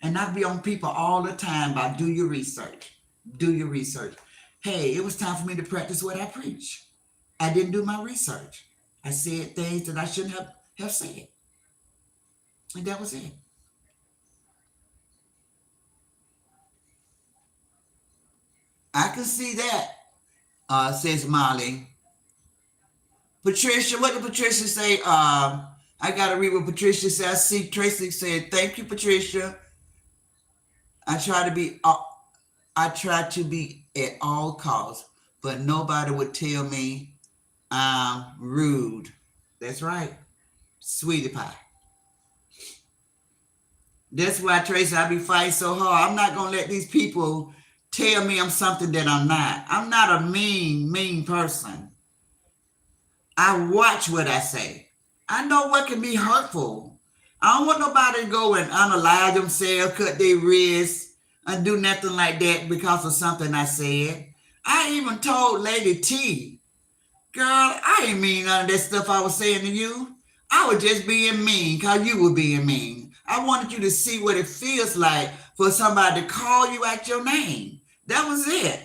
And I be on people all the time about do your research. Do your research. Hey, it was time for me to practice what I preach. I didn't do my research. I said things that I shouldn't have said. And that was it. I can see that, says Molly. Patricia, what did Patricia say? I got to read what Patricia said. I see Tracy said, thank you, Patricia. I try to be I try to be at all costs, but nobody would tell me I'm rude. That's right, sweetie pie. That's why, Tracy, I be fighting so hard. I'm not gonna let these people tell me I'm something that I'm not. I'm not a mean person. I watch what I say. I know what can be hurtful. I don't want nobody to go and unalive themselves, cut their wrists, and do nothing like that because of something I said. I even told Lady T, girl, I ain't mean none of that stuff I was saying to you. I was just being mean because you were being mean. I wanted you to see what it feels like for somebody to call you out your name. That was it.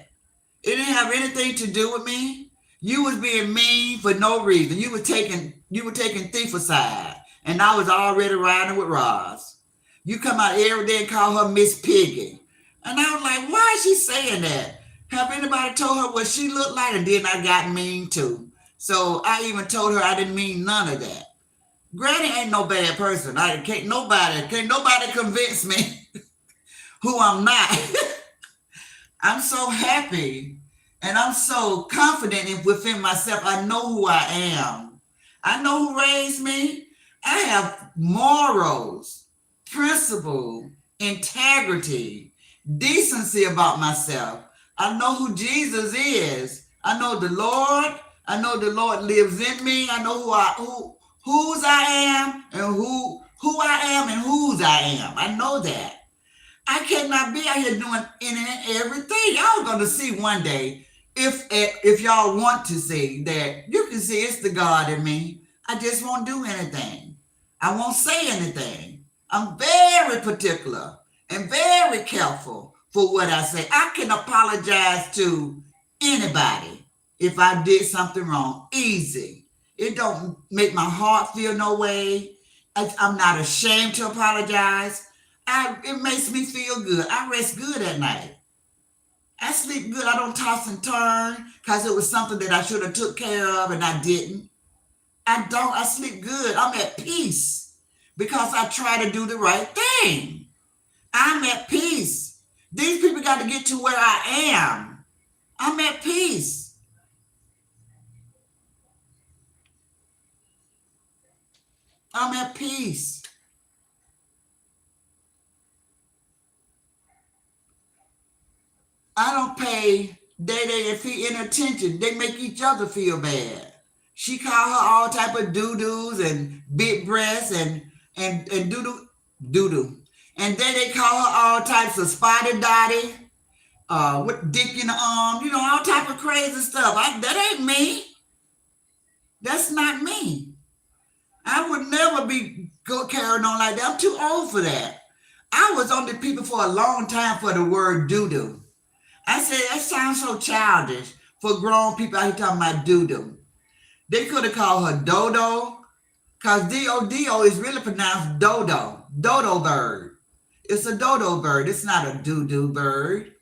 It didn't have anything to do with me. You was being mean for no reason. You were taking thief aside, and I was already riding with Roz. You come out every day and call her Miss Piggy, and I was like, why is she saying that? Have anybody told her what she looked like? And then I got mean too. So I even told her I didn't mean none of that. Granny ain't no bad person. I can't nobody convince me who I'm not. I'm so happy and I'm so confident within myself. I know who I am. I know who raised me. I have morals, principle, integrity, decency about myself. I know who Jesus is. I know the Lord. I know the Lord lives in me. I know whose I am and who I am and whose I am. I know that. I cannot be out here doing any and everything. Y'all gonna see one day if y'all want to see that you can see it's the God in me. I just won't do anything. I won't say anything. I'm very particular and very careful for what I say. I can apologize to anybody if I did something wrong. Easy. It don't make my heart feel no way. I'm not ashamed to apologize. It makes me feel good. I rest good at night. I sleep good. I don't toss and turn because it was something that I should have took care of and I didn't. I don't. I sleep good. I'm at peace because I try to do the right thing. I'm at peace. These people got to get to where I am. I'm at peace. I'm at peace. I don't pay they feel inattention. They make each other feel bad. She call her all type of doo-doos and big breasts and doo-doo. And then they call her all types of spotted dotty, with dick in the arm, all type of crazy stuff. That ain't me. That's not me. I would never be carrying on like that. I'm too old for that. I was on the people for a long time for the word doo-doo. I said that sounds so childish for grown people out here talking about doo-doo. They could have called her Dodo, because D-O-D-O is really pronounced dodo. Dodo bird. It's a dodo bird. It's not a doo-doo bird.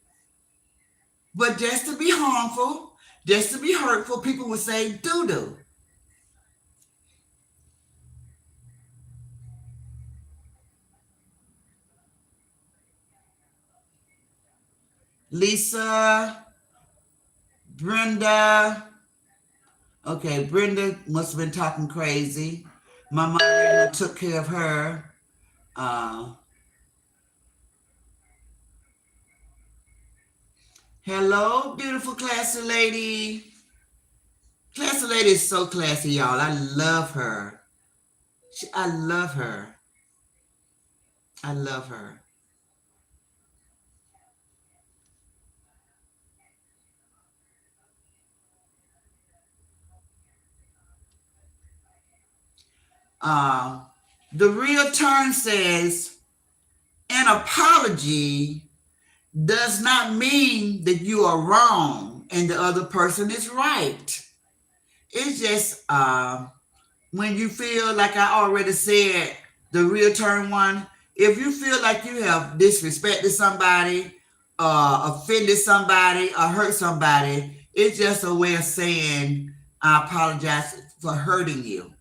But just to be harmful, just to be hurtful, people would say doo-doo. Lisa, Brenda. Okay, Brenda must have been talking crazy. My mom took care of her. Uh, Hello, beautiful classy lady. Classy lady is so classy, y'all. I love her. I love her. I love her. Uh, the real term says an apology does not mean that you are wrong and the other person is right. It's just when you feel like I already said, the real term one, if you feel like you have disrespected somebody, offended somebody, or hurt somebody, it's just a way of saying I apologize for hurting you.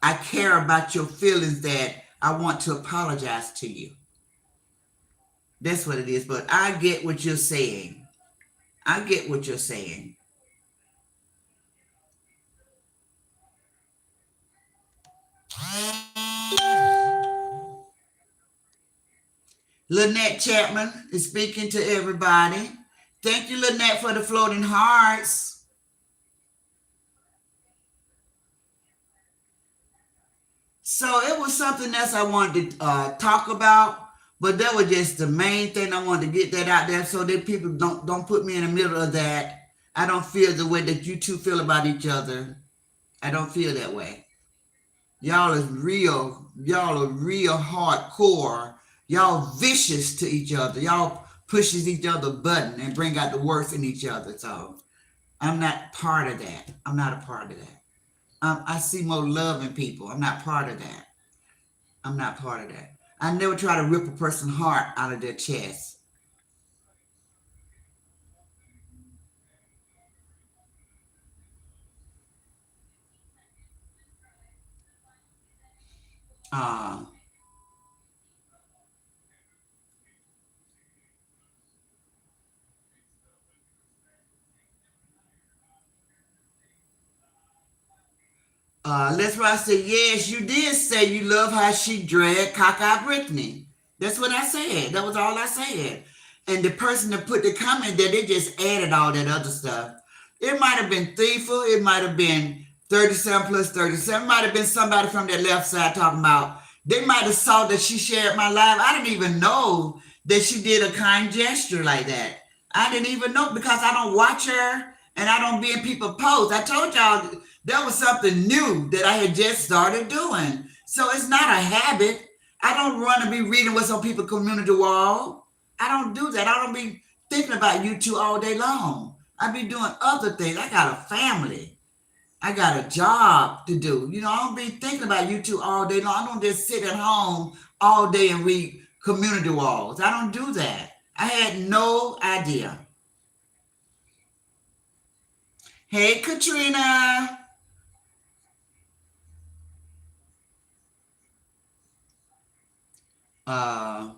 I care about your feelings that I want to apologize to you. That's what it is. But I get what you're saying. I get what you're saying. Lynette Chapman is speaking to everybody. Thank you, Lynette, for the floating hearts. So it was something else I wanted to talk about, but that was just the main thing I wanted to get that out there so that people don't put me in the middle of that. I don't feel the way that you two feel about each other. I don't feel that way. Y'all are real hardcore. Y'all vicious to each other. Y'all pushes each other button and bring out the worst in each other. So I'm not part of that. I'm not a part of that. I see more love in people. I'm not part of that. I'm not part of that. I never try to rip a person's heart out of their chest. Uh, Les Ross said, yes, you did say you love how she dragged Kaka Brittany. That's what I said. That was all I said. And the person that put the comment that they just added all that other stuff. It might have been Thieful. It might have been 37 plus 37. It might have been somebody from that left side talking about, they might have saw that she shared my live. I didn't even know that she did a kind gesture like that. I didn't even know because I don't watch her and I don't be in people posts. I told y'all that was something new that I had just started doing. So it's not a habit. I don't run and be reading what's on people's community wall. I don't do that. I don't be thinking about you two all day long. I be doing other things. I got a family. I got a job to do. I don't be thinking about you two all day long. I don't just sit at home all day and read community walls. I don't do that. I had no idea. Hey, Katrina. Uh,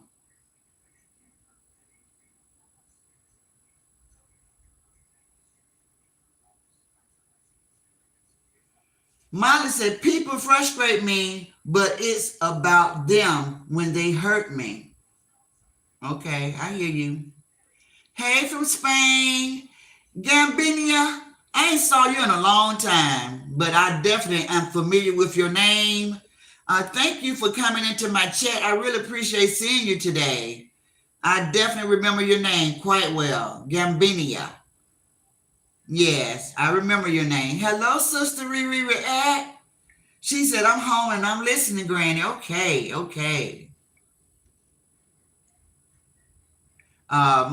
Molly said, people frustrate me, but it's about them when they hurt me. Okay, I hear you. Hey, from Spain, Gambinia. I ain't saw you in a long time, but I definitely am familiar with your name. Thank you for coming into my chat. I really appreciate seeing you today. I definitely remember your name quite well, Gambinia. Yes, I remember your name. Hello, Sister Riri React. She said, I'm home and I'm listening, Granny. Okay, okay.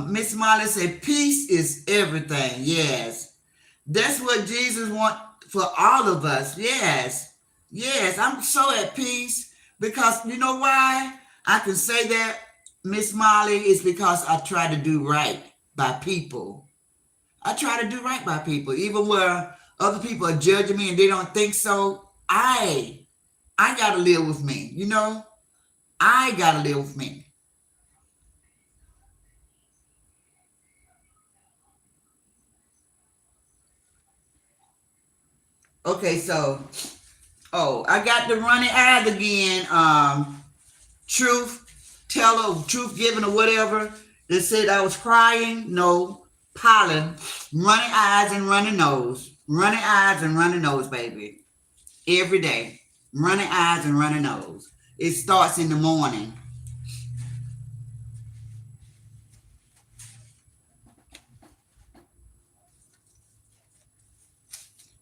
Miss Molly said, peace is everything. Yes. That's what Jesus wants for all of us. Yes. Yes. I'm so at peace because you know why? I can say that, Miss Molly, is because I try to do right by people. I try to do right by people, even where other people are judging me and they don't think so. I gotta live with me, you know? I gotta live with me. Okay, so I got the running eyes again. Truth teller, truth given or whatever. They said I was crying. No, pollen, running eyes and running nose, running eyes and running nose, baby. Every day, running eyes and running nose. It starts in the morning.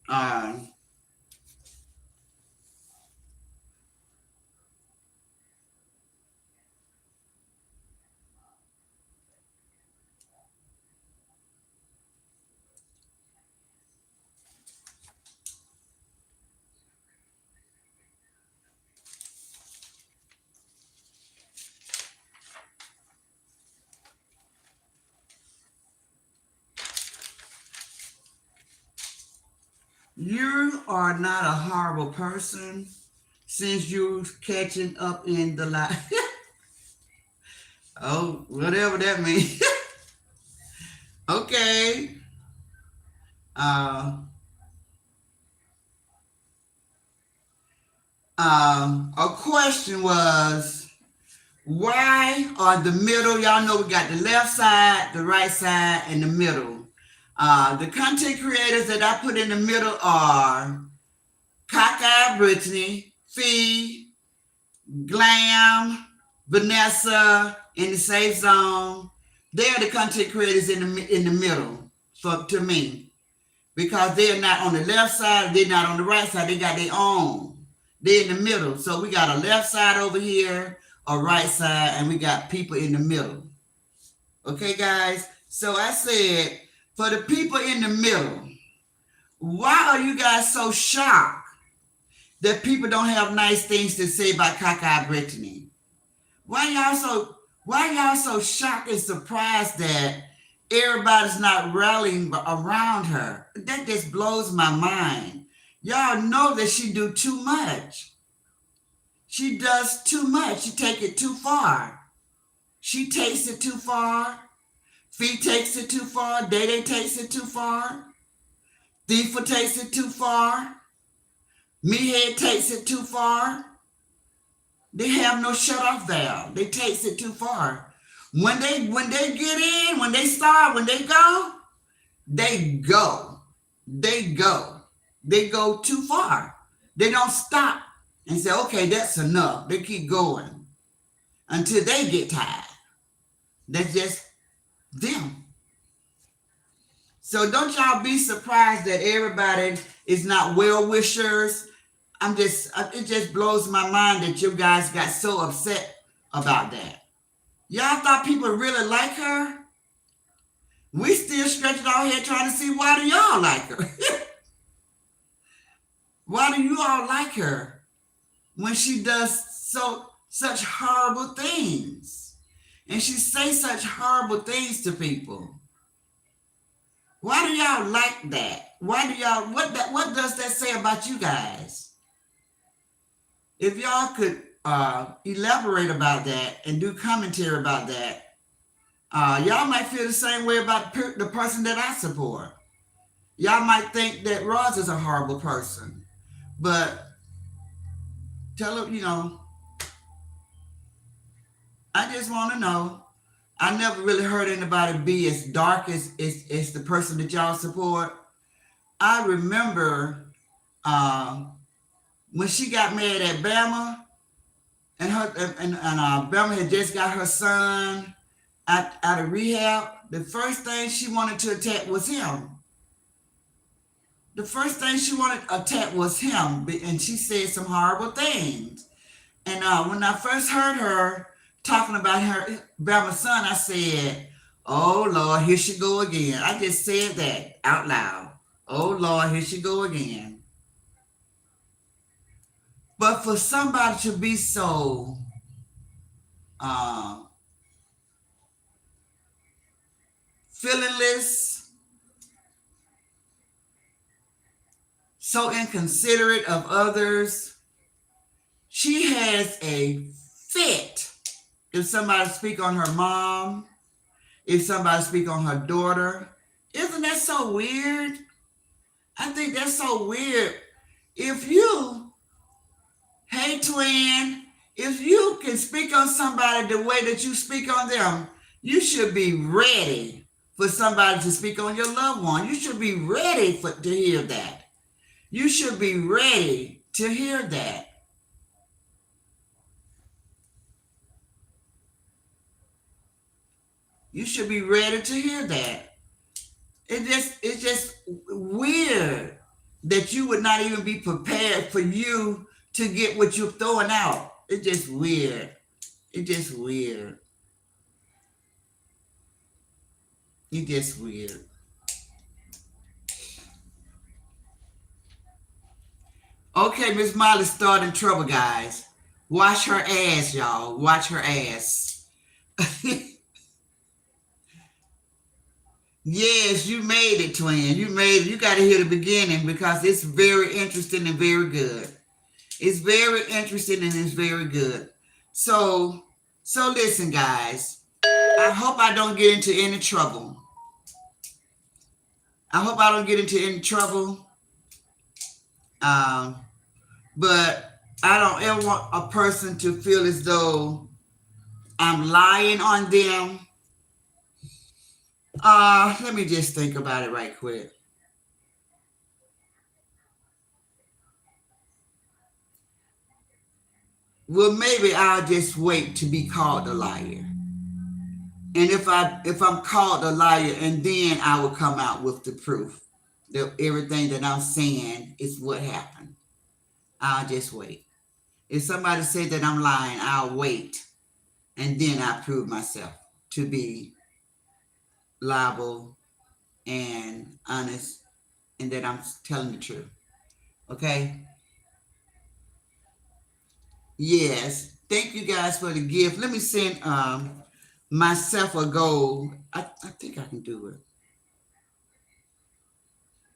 Uh, you are not a horrible person since you're catching up in the life. Oh, whatever that means. Okay. Uh, a question was, why are the middle? Y'all know we got the left side, the right side, and the middle. The content creators that I put in the middle are A.K.A. Brittany, Fee, Glam, Vanessa, in the safe zone. They're the content creators in the middle for to me because they're not on the left side, they're not on the right side. They got their own. They're in the middle. So we got a left side over here, a right side, and we got people in the middle. Okay, guys. So I said, for the people in the middle, why are you guys so shocked that people don't have nice things to say about Kaka Brittany? Why y'all so why y'all so shocked and surprised that everybody's not rallying around her? That just blows my mind. Y'all know that she do too much. She does too much. She take it too far. She takes it too far. Fee takes it too far. Day Day takes it too far. Thifa takes it too far. Meathead takes it too far. They have no shut off valve. They takes it too far. When they get in, when they start, when they go, they go. They go. They go too far. They don't stop and say, okay, that's enough. They keep going until they get tired. That's just them. So don't y'all be surprised that everybody is not well wishers. It just blows my mind that you guys got so upset about that. Y'all thought people really like her? We still stretching our head trying to see why do y'all like her? Why do you all like her when she does such horrible things? And she say such horrible things to people. Why do y'all like that? Why do y'all what does that say about you guys? If y'all could elaborate about that and do commentary about that, y'all might feel the same way about the person that I support. Y'all might think that Roz is a horrible person. But tell her, I just want to know. I never really heard anybody be as dark as the person that y'all support. I remember when she got married at Bama, and Bama had just got her son out of rehab. The first thing she wanted to attack was him. The first thing she wanted to attack was him, and she said some horrible things. And when I first heard her talking about her Bama's son, I said, "Oh Lord, here she go again." I just said that out loud. Oh Lord, here she go again. But for somebody to be so uh, feelingless, so inconsiderate of others, she has a fit. If somebody speak on her mom, if somebody speak on her daughter, isn't that so weird? I think that's so weird. If you, hey twin, if you can speak on somebody the way that you speak on them, you should be ready for somebody to speak on your loved one. You should be ready to hear that. You should be ready to hear that. You should be ready to hear that. It's just weird that you would not even be prepared for you to get what you're throwing out. It's just weird. It's just weird. It's just weird. Okay, Miss Molly's starting trouble, guys. Watch her ass, y'all. Watch her ass. Yes, you made it, twin. You made it. You got to hear the beginning because it's very interesting and very good. It's very interesting and it's very good. So, so listen, guys. I hope I don't get into any trouble. I hope I don't get into any trouble. Um, but I don't ever want a person to feel as though I'm lying on them. Let me just think about it right quick. Well, maybe I'll just wait to be called a liar. And if I'm called a liar, and then I will come out with the proof that everything that I'm saying is what happened. I'll just wait. If somebody said that I'm lying, I'll wait, and then I prove myself to be liable and honest, and that I'm telling the truth. Okay. Yes. Thank you guys for the gift. Let me send myself a goal. I think I can do it.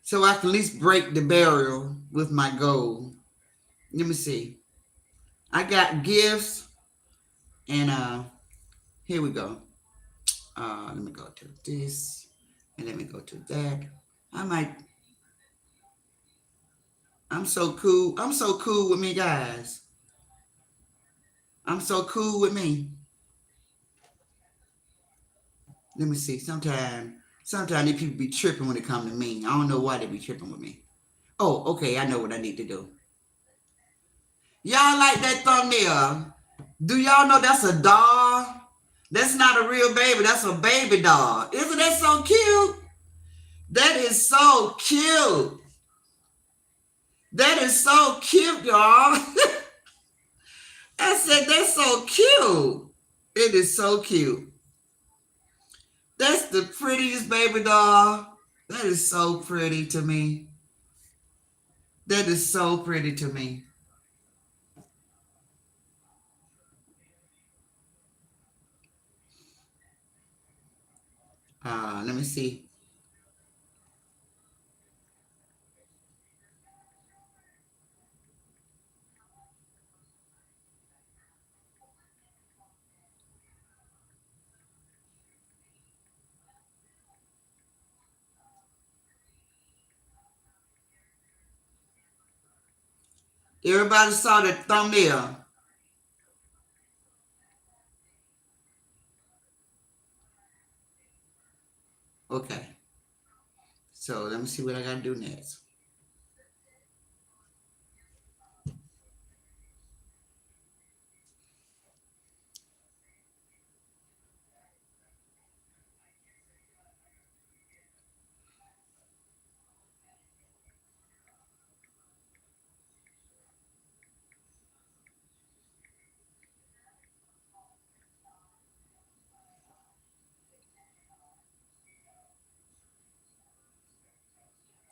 So I can at least break the barrier with my goal. Let me see. I got gifts, and here we go. Let me go to this, and let me go to that. I might. I'm so cool. I'm so cool with me, guys. I'm so cool with me. Let me see. Sometimes these people be tripping when it come to me. I don't know why they be tripping with me. Oh, okay. I know what I need to do. Y'all like that thumbnail? Do y'all know that's a doll? That's not a real baby. That's a baby doll. Isn't that so cute? That is so cute. That is so cute, y'all. I said that's so cute. It is so cute. That's the prettiest baby doll. That is so pretty to me. That is so pretty to me. Let me see. Everybody saw the thumbnail. Okay. So let me see what I gotta do next.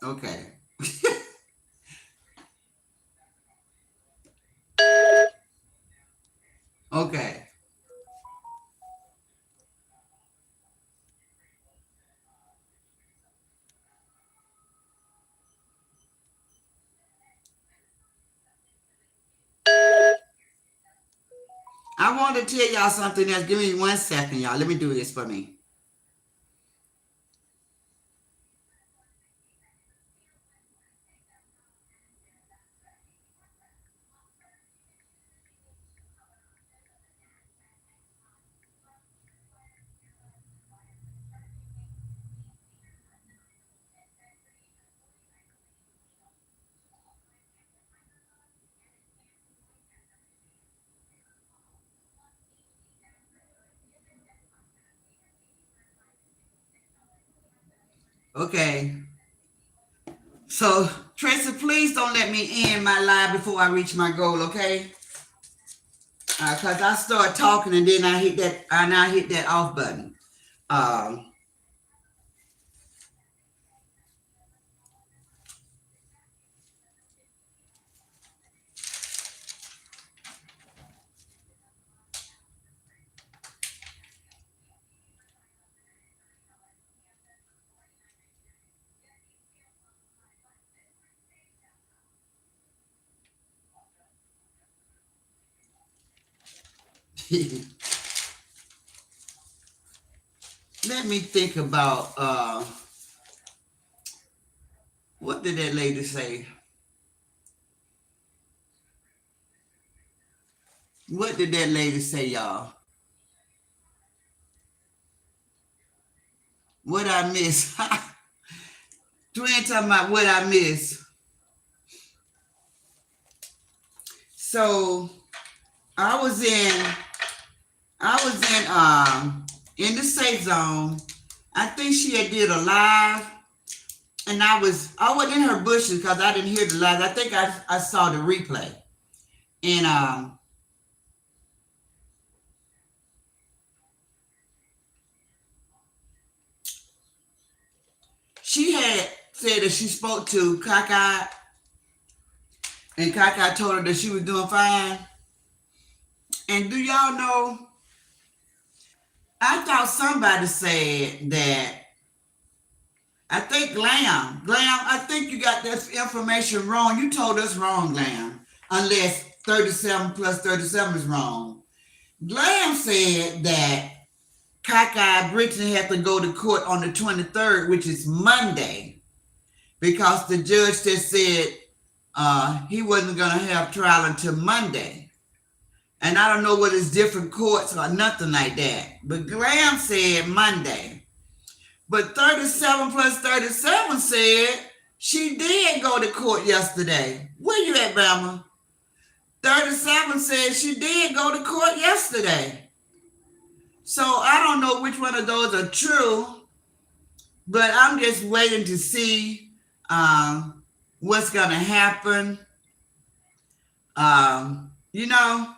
Okay. Okay. I want to tell y'all something else. Give me 1 second, y'all. Let me do this for me. Okay. So, Tracy, please don't let me end my live before I reach my goal, okay? Cause I start talking and then I hit that off button. Um, let me think about what did that lady say? What did that lady say, y'all? What I miss? You ain't talking about what I miss. So I was in in the safe zone. I think she had did a live, and I wasn't in her bushes because I didn't hear the live. I think I saw the replay, and she had said that she spoke to Kaka, and Kaka told her that she was doing fine. And do y'all know? I thought somebody said that. I think Glam, I think you got this information wrong. You told us wrong, Glam. Unless 37 plus 37 is wrong. Glam said that Kaka Brittany had to go to court on the 23rd, which is Monday, because the judge just said he wasn't going to have trial until Monday. And I don't know what it's different courts or nothing like that. But Graham said Monday. But 37 plus 37 said she did go to court yesterday. Where you at, Bama? 37 said she did go to court yesterday. So I don't know which one of those are true, but I'm just waiting to see what's going to happen. You know,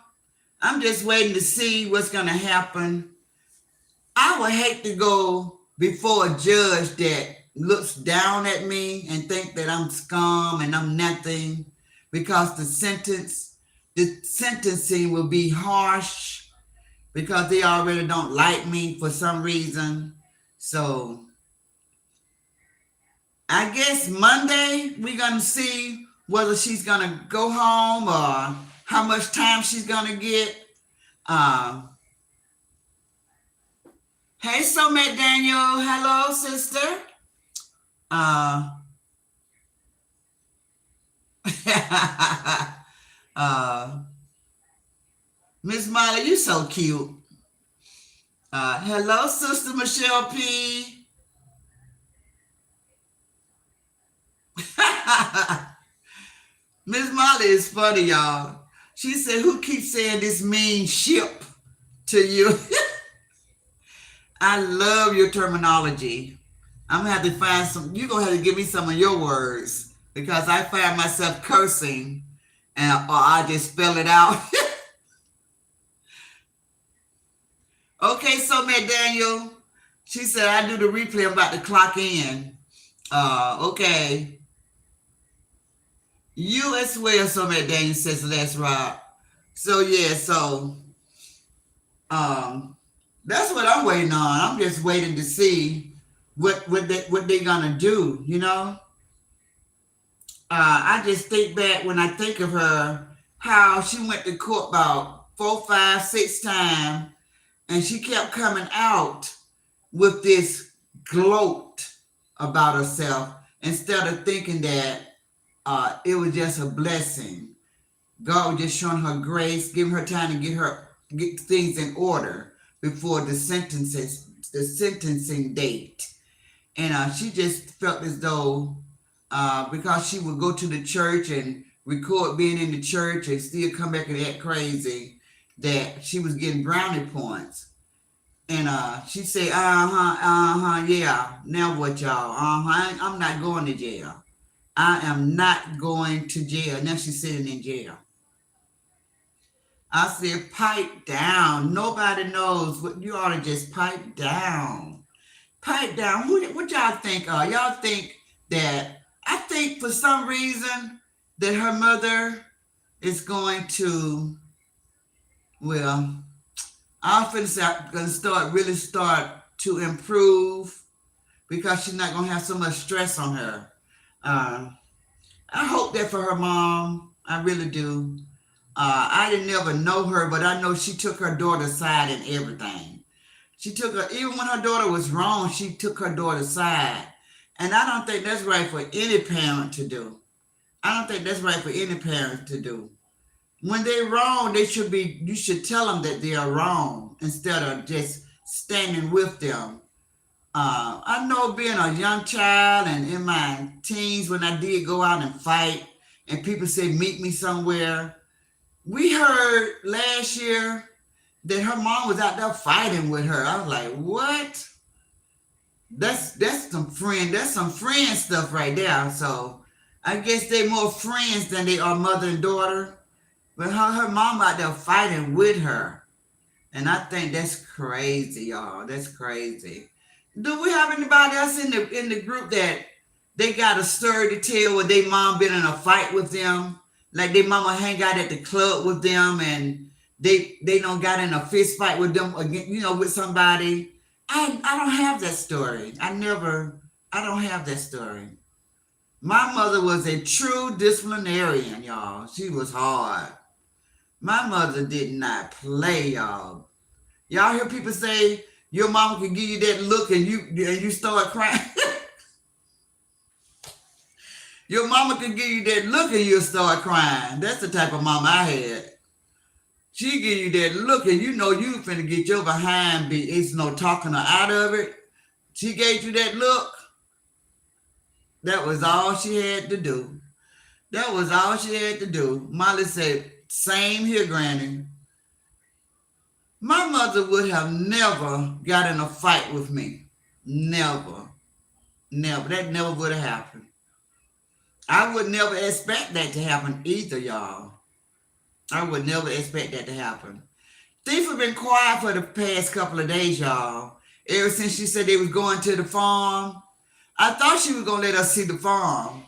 I'm just waiting to see what's going to happen. I would hate to go before a judge that looks down at me and think that I'm scum and I'm nothing, because the sentencing will be harsh because they already don't like me for some reason. So I guess Monday we're gonna see whether she's gonna go home or how much time she's gonna get. Um, hey, so Matt Daniel, hello, sister. Uh, Uh, Miss Molly, you so cute. Hello, Sister Michelle P. Miss Molly is funny, y'all. She said, "Who keeps saying this mean ship to you?" I love your terminology. I'm gonna have to find some. You're gonna have to give me some of your words because I find myself cursing, and or I just spell it out. Okay, so Matt Daniel, she said I do the replay. I'm about to clock in. Okay. You as well, so Matt Daniel says that's right. So yeah, so um that's what I'm waiting on. I'm just waiting to see what they're gonna do, you know? I just think back when I think of her, how she went to court about 4, 5, 6 times, and she kept coming out with this gloat about herself instead of thinking that it was just a blessing. God was just showing her grace, giving her time to get things in order before the sentencing date. And she just felt as though because she would go to the church and record being in the church and still come back and act crazy, that she was getting brownie points. And she said, yeah. Now what, y'all? I'm not going to jail. I am not going to jail. Now she's sitting in jail. I said, pipe down. Nobody knows what you ought to just pipe down. Pipe down. What y'all think? Y'all think that I think for some reason that her mother is going to, well, I'm going to start to improve because she's not going to have so much stress on her. Uh, I hope that for her mom. I really do. I didn't never know her, but I know she took her daughter's side in everything. She took her, even when her daughter was wrong, she took her daughter's side. And I don't think that's right for any parent to do. I don't think that's right for any parent to do. When they're wrong, you should tell them that they are wrong instead of just standing with them. I know being a young child and in my teens when I did go out and fight and people say, meet me somewhere. We heard last year that her mom was out there fighting with her. I was like, what? That's some friend stuff right there. So I guess they more friends than they are mother and daughter. But her mom out there fighting with her. And I think that's crazy, y'all. That's crazy. Do we have anybody else in the group that they got a story to tell where their mom been in a fight with them? Like their mama hang out at the club with them and they don't got in a fist fight with them again, with somebody. I don't have that story. I don't have that story. My mother was a true disciplinarian, y'all. She was hard. My mother did not play, y'all. Y'all hear people say your mama can give you that look and you start crying. Your mama can give you that look and you'll start crying. That's the type of mama I had. She give you that look and you know you finna get your behind beat. It's no talking her out of it. She gave you that look. That was all she had to do. That was all she had to do. Molly said, same here, Granny. My mother would have never got in a fight with me. Never. Never. That never would have happened. I would never expect that to happen either, y'all. I would never expect that to happen. Things have been quiet for the past couple of days, y'all. Ever since she said they was going to the farm, I thought she was gonna let us see the farm.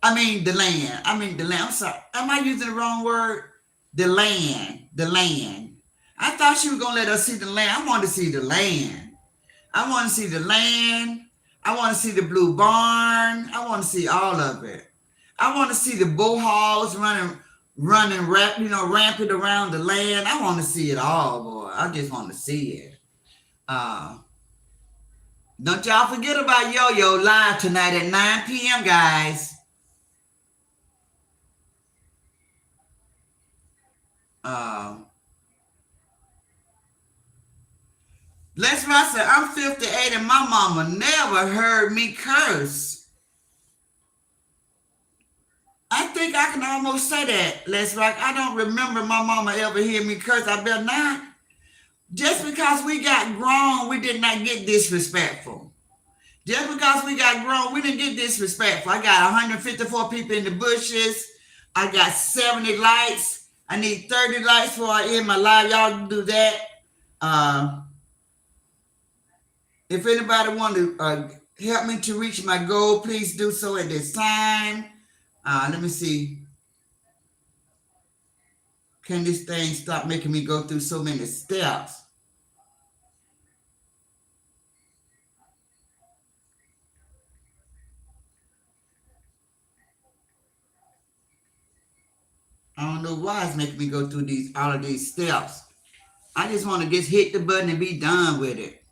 I mean the land. I'm sorry. Am I using the wrong word? The land. The land. I thought she was gonna let us see the land. I want to see the land. I want to see the land. I want to see the blue barn. I want to see all of it. I want to see the bullhogs rampant around the land. I want to see it all, boy. I just want to see it. Uh, don't y'all forget about Yo-Yo live tonight at 9 p.m., guys. Um, Les Ross said, I'm 58 and my mama never heard me curse. I think I can almost say that, Les Rock. I don't remember my mama ever hear me curse. I better not. Just because we got grown, we did not get disrespectful. Just because we got grown, we didn't get disrespectful. I got 154 people in the bushes. I got 70 lights. I need 30 lights before I end my live. Y'all do that. Uh, if anybody want to help me to reach my goal, please do so at this time. Let me see. Can this thing stop making me go through so many steps? I don't know why it's making me go through all of these steps. I just want to just hit the button and be done with it.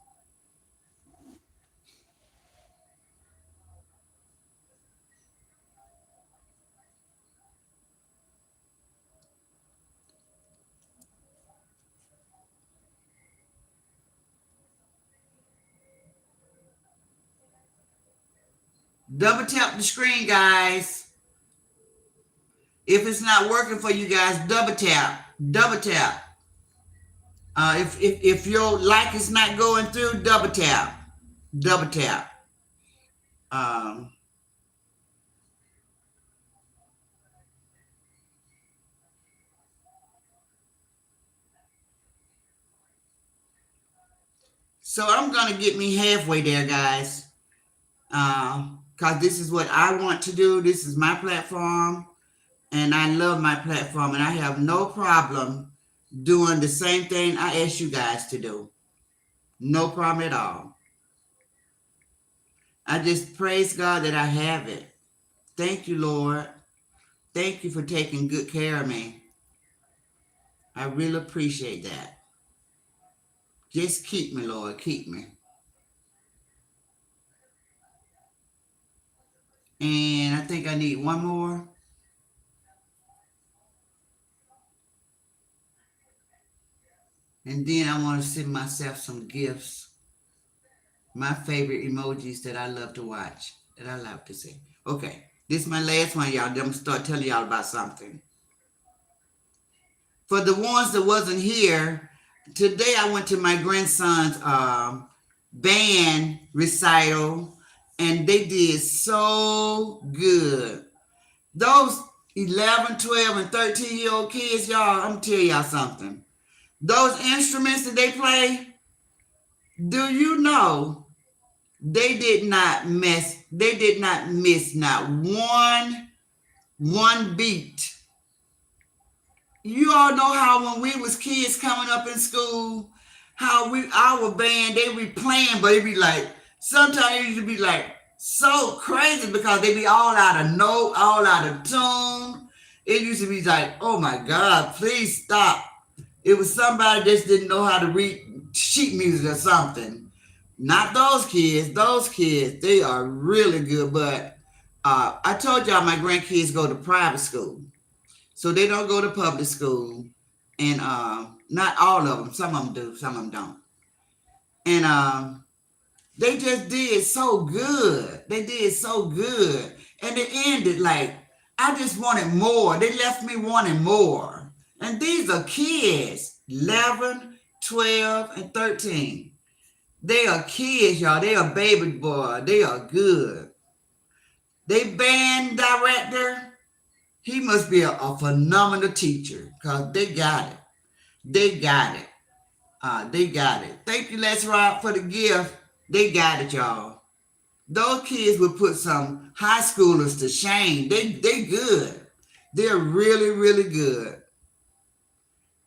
Double tap the screen, guys. If it's not working for you guys, double tap. Double tap. If your like is not going through, double tap. Double tap. Um, so I'm gonna get me halfway there, guys. Cause this is what I want to do. This is my platform, and I love my platform, and I have no problem doing the same thing I asked you guys to do. No problem at all. I just praise God that I have it. Thank you, Lord. Thank you for taking good care of me. I really appreciate that. Just keep me, Lord. Keep me. And I think I need one more. And then I want to send myself some gifts. My favorite emojis that I love to watch, that I love to see. Okay. This is my last one, y'all. Then I'm going to start telling y'all about something. For the ones that wasn't here, today I went to my grandson's band recital, and they did so good. Those 11, 12, and 13-year-old kids, y'all, I'm telling y'all something. Those instruments that they play, do you know they did not miss not one beat. You all know how when we was kids coming up in school, how our band they be playing, but it be like sometimes it used to be like so crazy because they be all out of note, all out of tune. It used to be like, oh my God, please stop. It was somebody just didn't know how to read sheet music or something. Not those kids. Those kids, they are really good. But I told y'all my grandkids go to private school. So they don't go to public school, and not all of them. Some of them do, some of them don't. And they just did so good. They did so good, and it ended like I just wanted more. They left me wanting more. And these are kids, 11, 12, and 13. They are kids, y'all. They are baby boy. They are good. They band director. He must be a phenomenal teacher because they got it. They got it. They got it. Thank you, Les Rock, for the gift. They got it, y'all. Those kids would put some high schoolers to shame. They good. They're really, really good.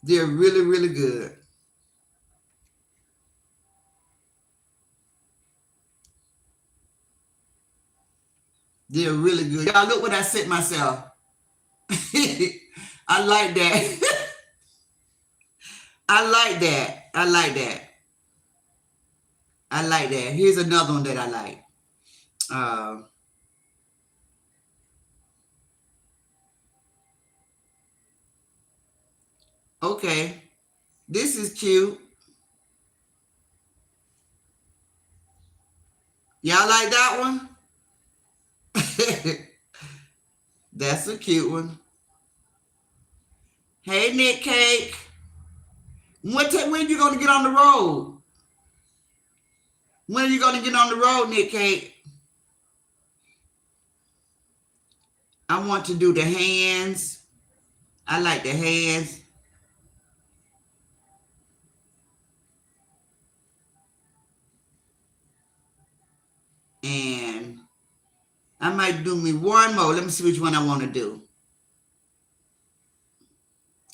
They're really, really good. They're really good. Y'all look what I sent myself. I like that. I like that. I like that. I like that. Here's another one that I like. Uh, Okay, this is cute. Y'all like that one? That's a cute one. Hey, Nick Cake. When you gonna get on the road? When are you gonna get on the road, Nick Cake? I want to do the hands. I like the hands. And I might do me one more. Let me see which one I want to do.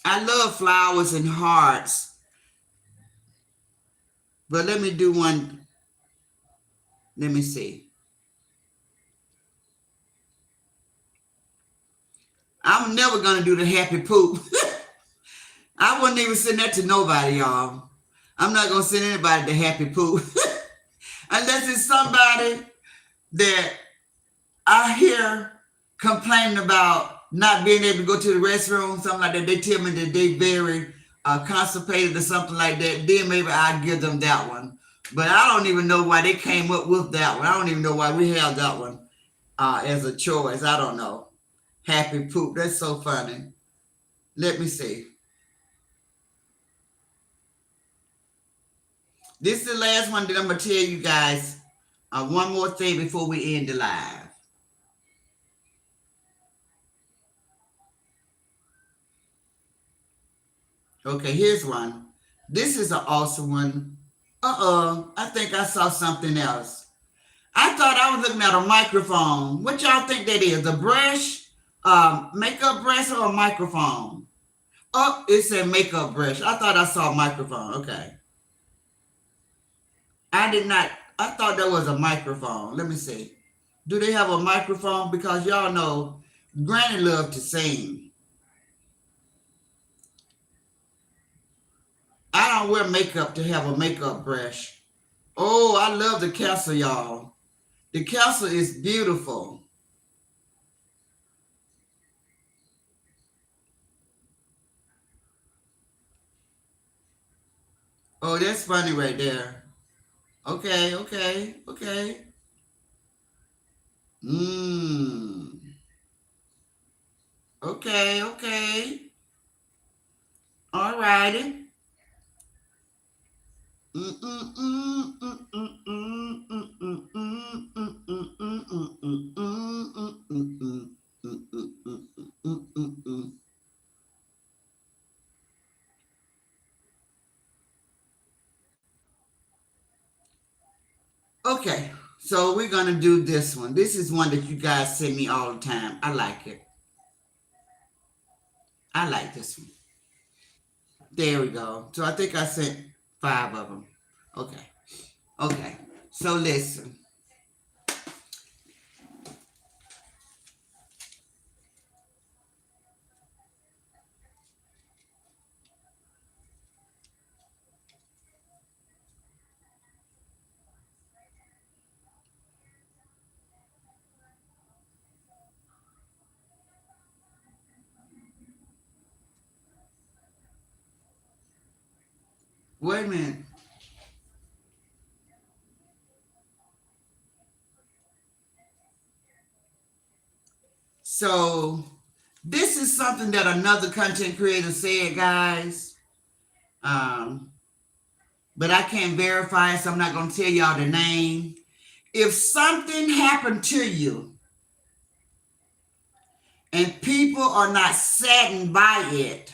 I love flowers and hearts, but let me do one. Let me see. I'm never gonna do the happy poop. I wouldn't even send that to nobody, y'all. I'm not gonna send anybody the happy poop unless it's somebody that I hear complaining about not being able to go to the restroom, something like that. They tell me that they very constipated or something like that. Then maybe I give them that one. But I don't even know why they came up with that one. I don't even know why we have that one as a choice. I don't know. Happy poop. That's so funny. Let me see. This is the last one that I'm going to tell you guys one more thing before we end the live. Okay, here's one. This is an awesome one. I think I saw something else. I thought I was looking at a microphone. What y'all think that is? A brush? Makeup brush or a microphone? Oh, it said makeup brush. I thought I saw a microphone. Okay. I did not. I thought that was a microphone. Let me see. Do they have a microphone? Because y'all know Granny loved to sing. I don't wear makeup to have a makeup brush. Oh, I love the castle, y'all. The castle is beautiful. Oh, that's funny right there. Okay, okay, okay. Mmm. Okay, okay. All righty. Okay, so we're gonna do this one. This is one that you guys send me all the time. I like it. I like this one. There we go. So I think I sent 5 of them. Okay. Okay. So listen. Wait a minute. So this is something that another content creator said, guys. Um, but I can't verify it, so I'm not gonna tell y'all the name. If something happened to you and people are not saddened by it,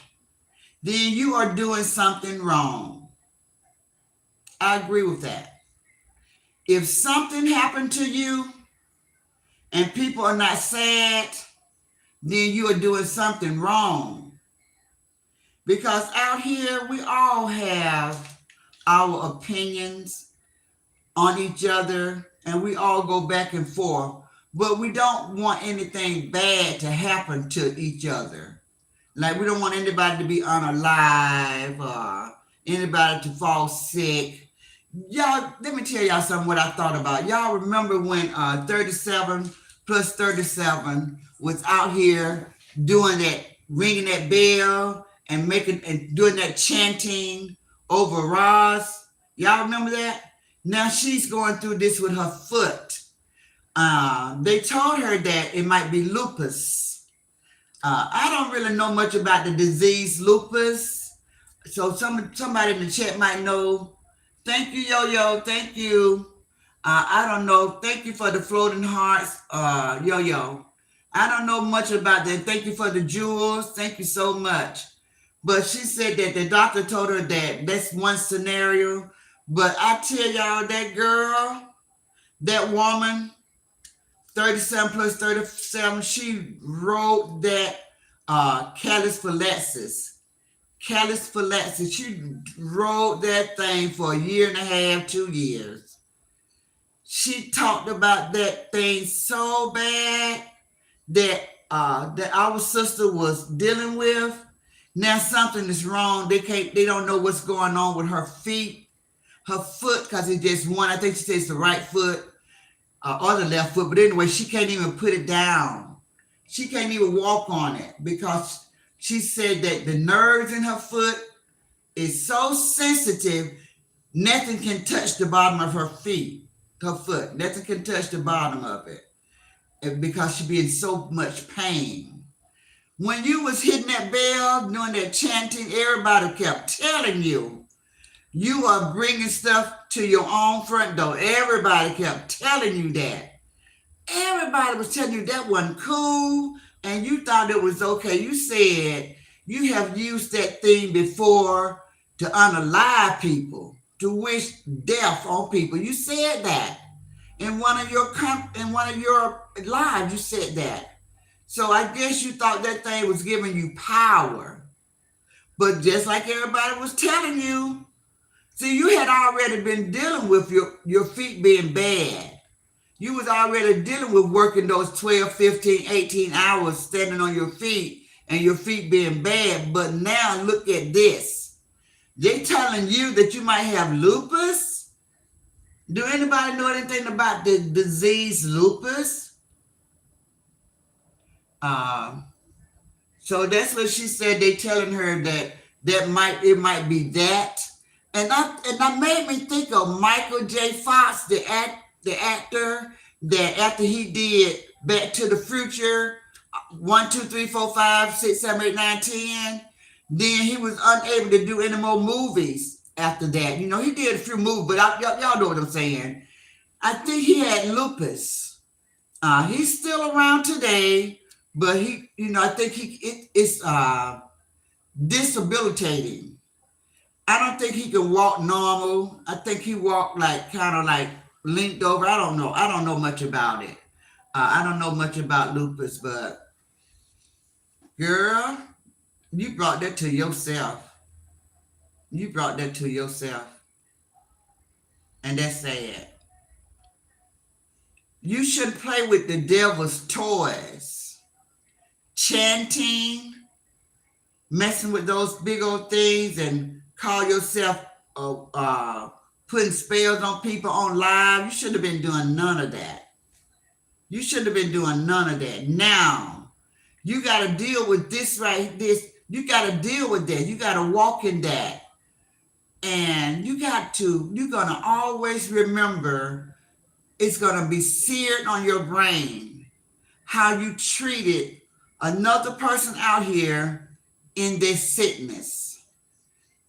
then you are doing something wrong. I agree with that. If something happened to you and people are not sad, then you are doing something wrong. Because out here, we all have our opinions on each other and we all go back and forth, but we don't want anything bad to happen to each other. Like we don't want anybody to be unalive or anybody to fall sick. Y'all, let me tell y'all something what I thought about. Y'all remember when 37 plus 37 was out here doing that, ringing that bell and making and doing that chanting over Roz. Y'all remember that? Now she's going through this with her foot. They told her that it might be lupus. I don't really know much about the disease lupus, so somebody in the chat might know. Thank you, Yo Yo. Thank you. I don't know. Thank you for the floating hearts, Yo Yo. I don't know much about that. Thank you for the jewels. Thank you so much. But she said that the doctor told her that that's one scenario. But I tell y'all, that girl, that woman, 37 plus 37, she wrote that callus phylexis. Callus phylexis. She wrote that thing for a year and a half, 2 years. She talked about that thing so bad that our sister was dealing with. Now something is wrong. They don't know what's going on with her feet, her foot, because it's just one. I think she says the right foot or the left foot. But anyway, she can't even put it down. She can't even walk on it because she said that the nerves in her foot is so sensitive, nothing can touch the bottom of her feet, her foot. Nothing can touch the bottom of it because she be in so much pain. When you was hitting that bell, doing that chanting, everybody kept telling you, you are bringing stuff to your own front door. Everybody kept telling you that. Everybody was telling you that wasn't cool and you thought it was okay. You said you have used that thing before to unalive people, to wish death on people. You said that in one of your lives. You said that. So I guess you thought that thing was giving you power. But just like everybody was telling you, see, you had already been dealing with your feet being bad. You was already dealing with working those 12, 15, 18 hours standing on your feet and your feet being bad. But now look at this. They telling you that you might have lupus. Do anybody know anything about the disease lupus? Um, So that's what she said. They telling her that it might be that, and that made me think of Michael J. Fox, the actor that after he did Back to the Future, 1, 2, 3, 4, 5, 6, 7, 8, 9, 10, then he was unable to do any more movies after that. You know, he did a few movies, but y'all know what I'm saying. I think he had lupus. He's still around today, but I think it's disabilitating. I don't think he can walk normal. I think he walked like kind of like linked over. I don't know. I don't know much about it. I don't know much about lupus, but girl, you brought that to yourself. You brought that to yourself, and that's sad. You shouldn't play with the devil's toys. Chanting, messing with those big old things and call yourself putting spells on people on live. You shouldn't have been doing none of that. You shouldn't have been doing none of that. Now, you got to deal with this right this. You got to deal with that. You got to walk in that. And you're going to always remember it's going to be seared on your brain how you treated another person out here in this sickness.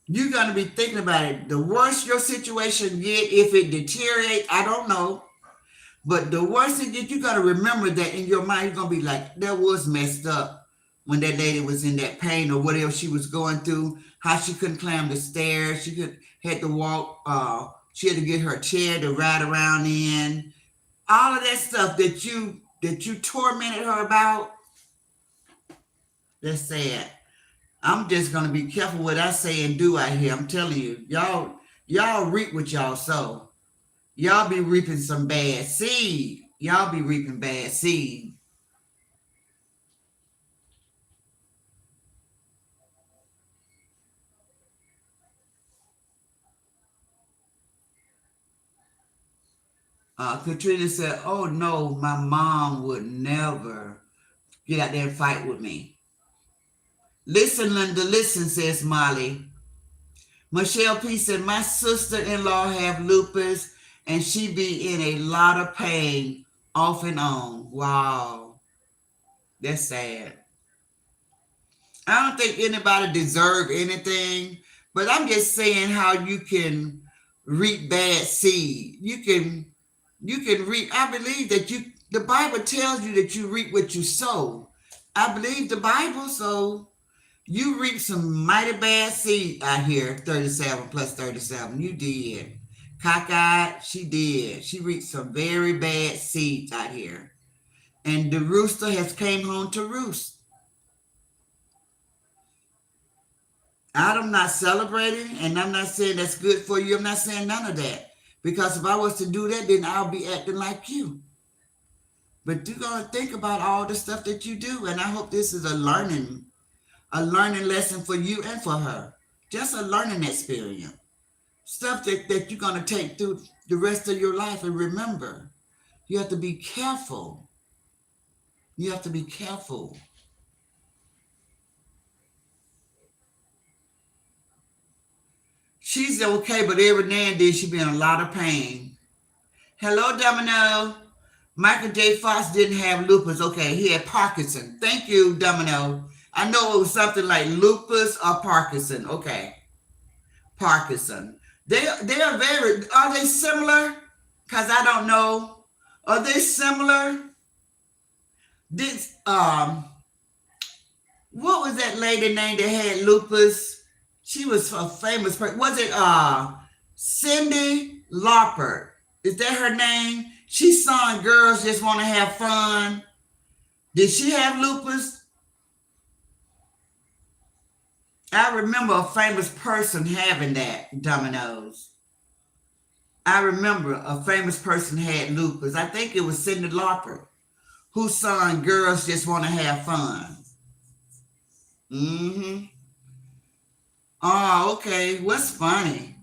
You're going to be thinking about it. The worse your situation get, if it deteriorates, I don't know. But the worse it gets, you're going to remember that in your mind. You're going to be like, that was messed up when that lady was in that pain or whatever she was going through, how she couldn't climb the stairs. Had to walk. She had to get her chair to ride around in. All of that stuff that you tormented her about, that's sad. I'm just gonna be careful what I say and do out here. I'm telling you, y'all reap what y'all sow. Y'all be reaping some bad seed. Y'all be reaping bad seed. Katrina said, "Oh no, my mom would never get out there and fight with me." Listen, Linda, listen, says Molly. Michelle P said, my sister-in-law have lupus and she be in a lot of pain off and on. Wow, that's sad. I don't think anybody deserve anything, but I'm just saying how you can reap bad seed. You can reap. I believe that the Bible tells you that you reap what you sow. I believe the Bible, so you reap some mighty bad seed out here. 37 plus 37. You did. Cockeyed, she did. She reaped some very bad seeds out here. And the rooster has came home to roost. I'm not celebrating, and I'm not saying that's good for you. I'm not saying none of that. Because if I was to do that, then I'll be acting like you. But you're gonna think about all the stuff that you do, and I hope this is a learning lesson for you and for her. Just a learning experience. Stuff that you're gonna take through the rest of your life. And remember, you have to be careful. You have to be careful. She's okay, but every now and then she be in a lot of pain. Hello, Domino. Michael J. Fox didn't have lupus. Okay, he had Parkinson. Thank you, Domino. I know it was something like lupus or Parkinson. Okay, Parkinson. They are very. Are they similar? Cause I don't know. Are they similar? This what was that lady name that had lupus? She was a famous person. Was it Cindy Lauper? Is that her name? She sung "Girls Just Want to Have Fun." Did she have lupus? I remember a famous person having that, Dominoes. I remember a famous person had lupus. I think it was Cindy Lauper who sung "Girls Just Want to Have Fun." Mm-hmm. Oh, okay. What's funny?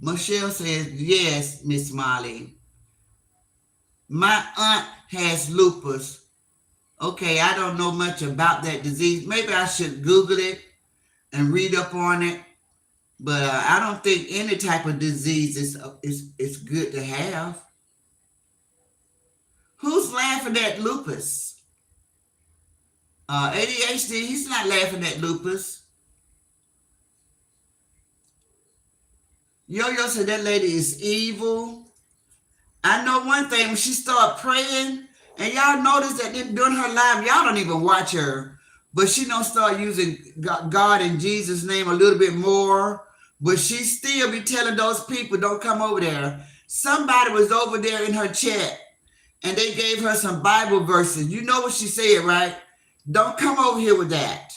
Michelle says, yes, Miss Molly. My aunt has lupus. Okay, I don't know much about that disease. Maybe I should Google it and read up on it. But I don't think any type of disease is good to have. Who's laughing at lupus? ADHD, he's not laughing at lupus. Yo-Yo said that lady is evil. I know one thing, when she started praying, and y'all notice that during her live, y'all don't even watch her, but she don't start using God and Jesus' name a little bit more, but she still be telling those people, don't come over there. Somebody was over there in her chat, and they gave her some Bible verses. You know what she said, right? Don't come over here with that.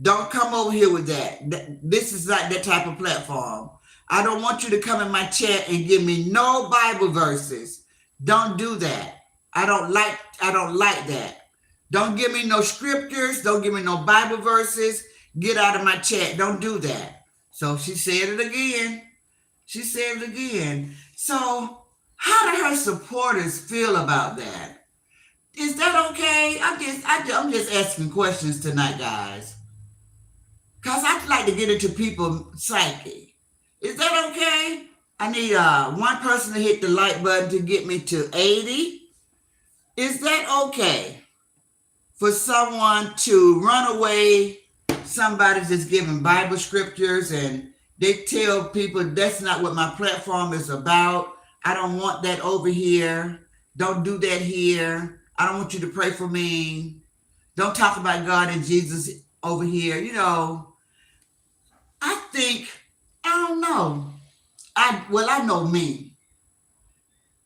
Don't come over here with that. This is like that type of platform. I don't want you to come in my chat and give me no Bible verses. Don't do that. I don't like that. Don't give me no scriptures. Don't give me no Bible verses. Get out of my chat. Don't do that. So she said it again. She said it again. So how do her supporters feel about that? Is that okay? I'm just asking questions tonight, guys. Cause I'd like to get into people's psyche. Is that okay? I need one person to hit the like button to get me to 80. Is that okay for someone to run away? Somebody's just giving Bible scriptures and they tell people that's not what my platform is about. I don't want that over here. Don't do that here. I don't want you to pray for me. Don't talk about God and Jesus over here. I think, I don't know. I know me.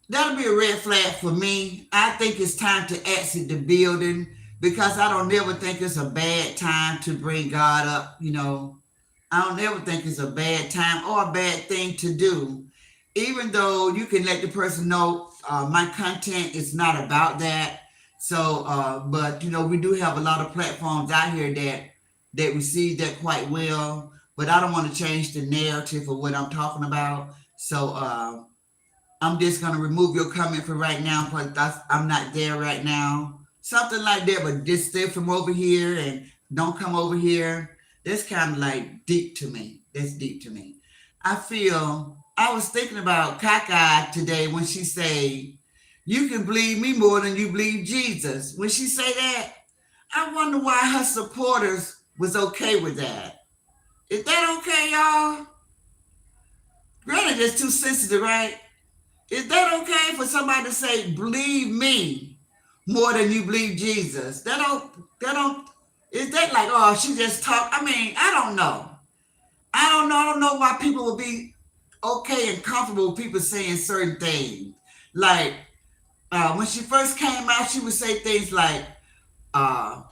That'll be a red flag for me. I think it's time to exit the building because I don't ever think it's a bad time to bring God up. I don't ever think it's a bad time or a bad thing to do. Even though you can let the person know my content is not about that. So, but we do have a lot of platforms out here that receive that quite well. But I don't want to change the narrative of what I'm talking about. So I'm just gonna remove your comment for right now because I'm not there right now. Something like that, but just stay from over here and Don't come over here. That's kind of like deep to me. That's deep to me. I feel I was thinking about A.K.A today when she say, "You can believe me more than you believe Jesus." When she say that, I wonder why her supporters was okay with that. Is that okay, y'all? Granted, it's too sensitive, right? Is that okay for somebody to say, "Believe me more than you believe Jesus"? That don't. Is that like, oh, she just talk? I mean, I don't know. I don't know. I don't know why people would be okay and comfortable with people saying certain things. Like when she first came out, she would say things like, uh,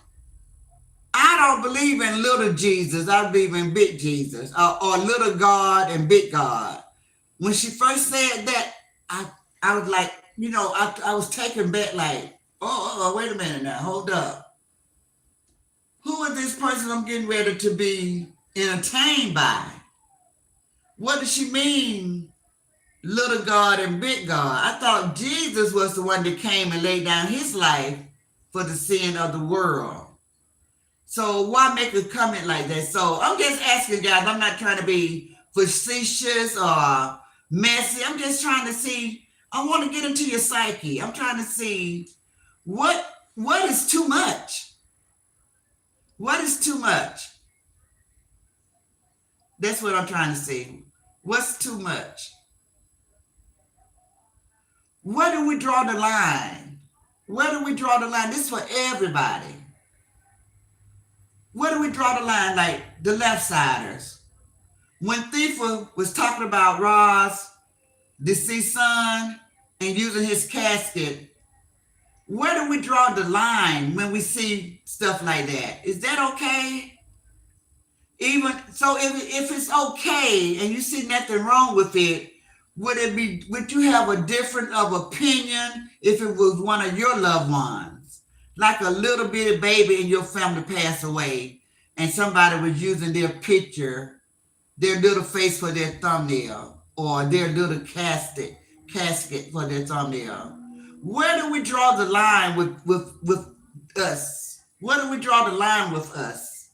"I don't believe in little Jesus. I believe in big Jesus, or little God and big God." When she first said that, I I was like, I was taken back, like, wait a minute now, hold up. Who is this person I'm getting ready to be entertained by? What does she mean, little God and big God? I thought Jesus was the one that came and laid down his life for the sin of the world. So why make a comment like that? So I'm just asking, guys. I'm not trying to be facetious or messy. I'm just trying to see. I want to get into your psyche. I'm trying to see what is too much. What is too much? That's what I'm trying to see. What's too much? Where do we draw the line? Where do we draw the line? This is for everybody. Where do we draw the line? Like the left siders. When Thiefa was talking about Ross deceased son and using his casket, where do we draw the line when we see stuff like that? Is that okay? Even so, if it's okay and you see nothing wrong with it, would you have a different of opinion if it was one of your loved ones? Like a little bitty baby in your family passed away and somebody was using their picture, their little face for their thumbnail, or their little casket for their thumbnail. Where do we draw the line with us? Where do we draw the line with us?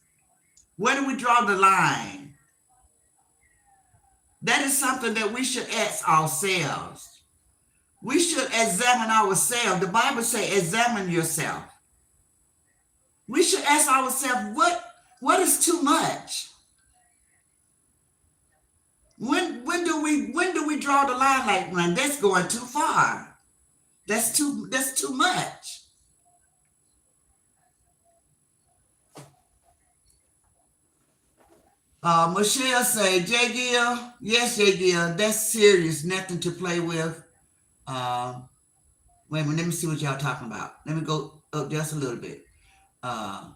Where do we draw the line? That is something that we should ask ourselves. We should examine ourselves. The Bible says, examine yourself. We should ask ourselves, what is too much? When do we draw the line, like, man, that's going too far? That's too much. Michelle say, J Gill, yes, J Gill, that's serious, nothing to play with. Uh, Wait a minute, let me see what y'all talking about. Let me go up just a little bit. Uh,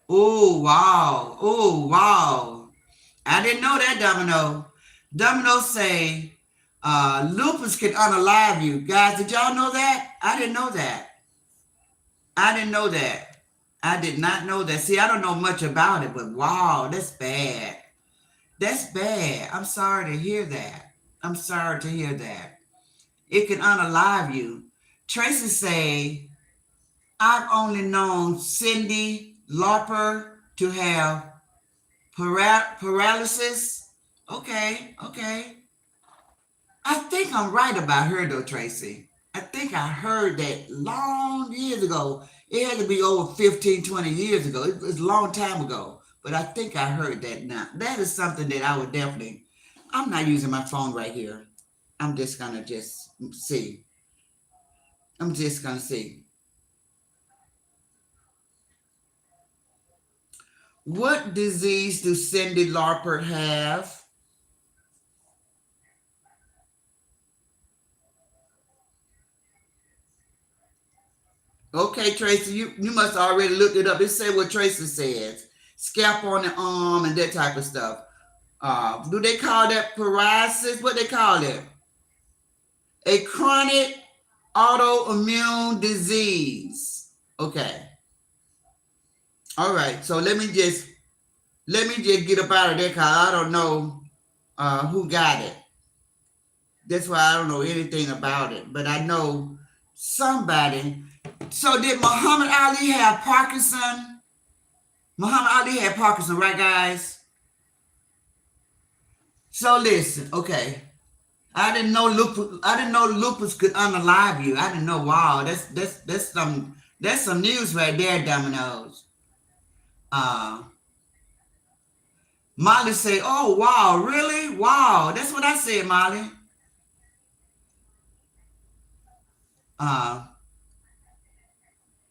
oh wow, oh wow. I didn't know that, Domino. Domino say, lupus can unalive you. Guys, did y'all know that? I didn't know that. I didn't know that. I did not know that. See, I don't know much about it, but wow, that's bad. That's bad. I'm sorry to hear that. I'm sorry to hear that. It can unalive you. Tracy say, I've only known Cindy Lauper to have paralysis. Okay, okay. I think I'm right about her though, Tracy. I think I heard that long years ago. It had to be over 15, 20 years ago. It was a long time ago. But I think I heard that now. That is something that I would definitely. I'm not using my phone right here. I'm just gonna just see. I'm just gonna see. What disease do Cindy Lauper have? Okay, Tracy, you must have already looked it up. It say what Tracy says. Scalp on the arm and that type of stuff. Do they call that psoriasis? What they call it? A chronic autoimmune disease. Okay. All right. So let me just get up out of there because I don't know who got it. That's why I don't know anything about it. But I know Somebody. So did Muhammad Ali have Parkinson? Muhammad Ali had Parkinson, right, guys? So listen, okay. I didn't know lupus. I didn't know lupus could unalive you. I didn't know. Wow, that's some news right there, Dominoes. Uh, Molly say, "Oh wow, really? Wow, that's what I said, Molly." Uh,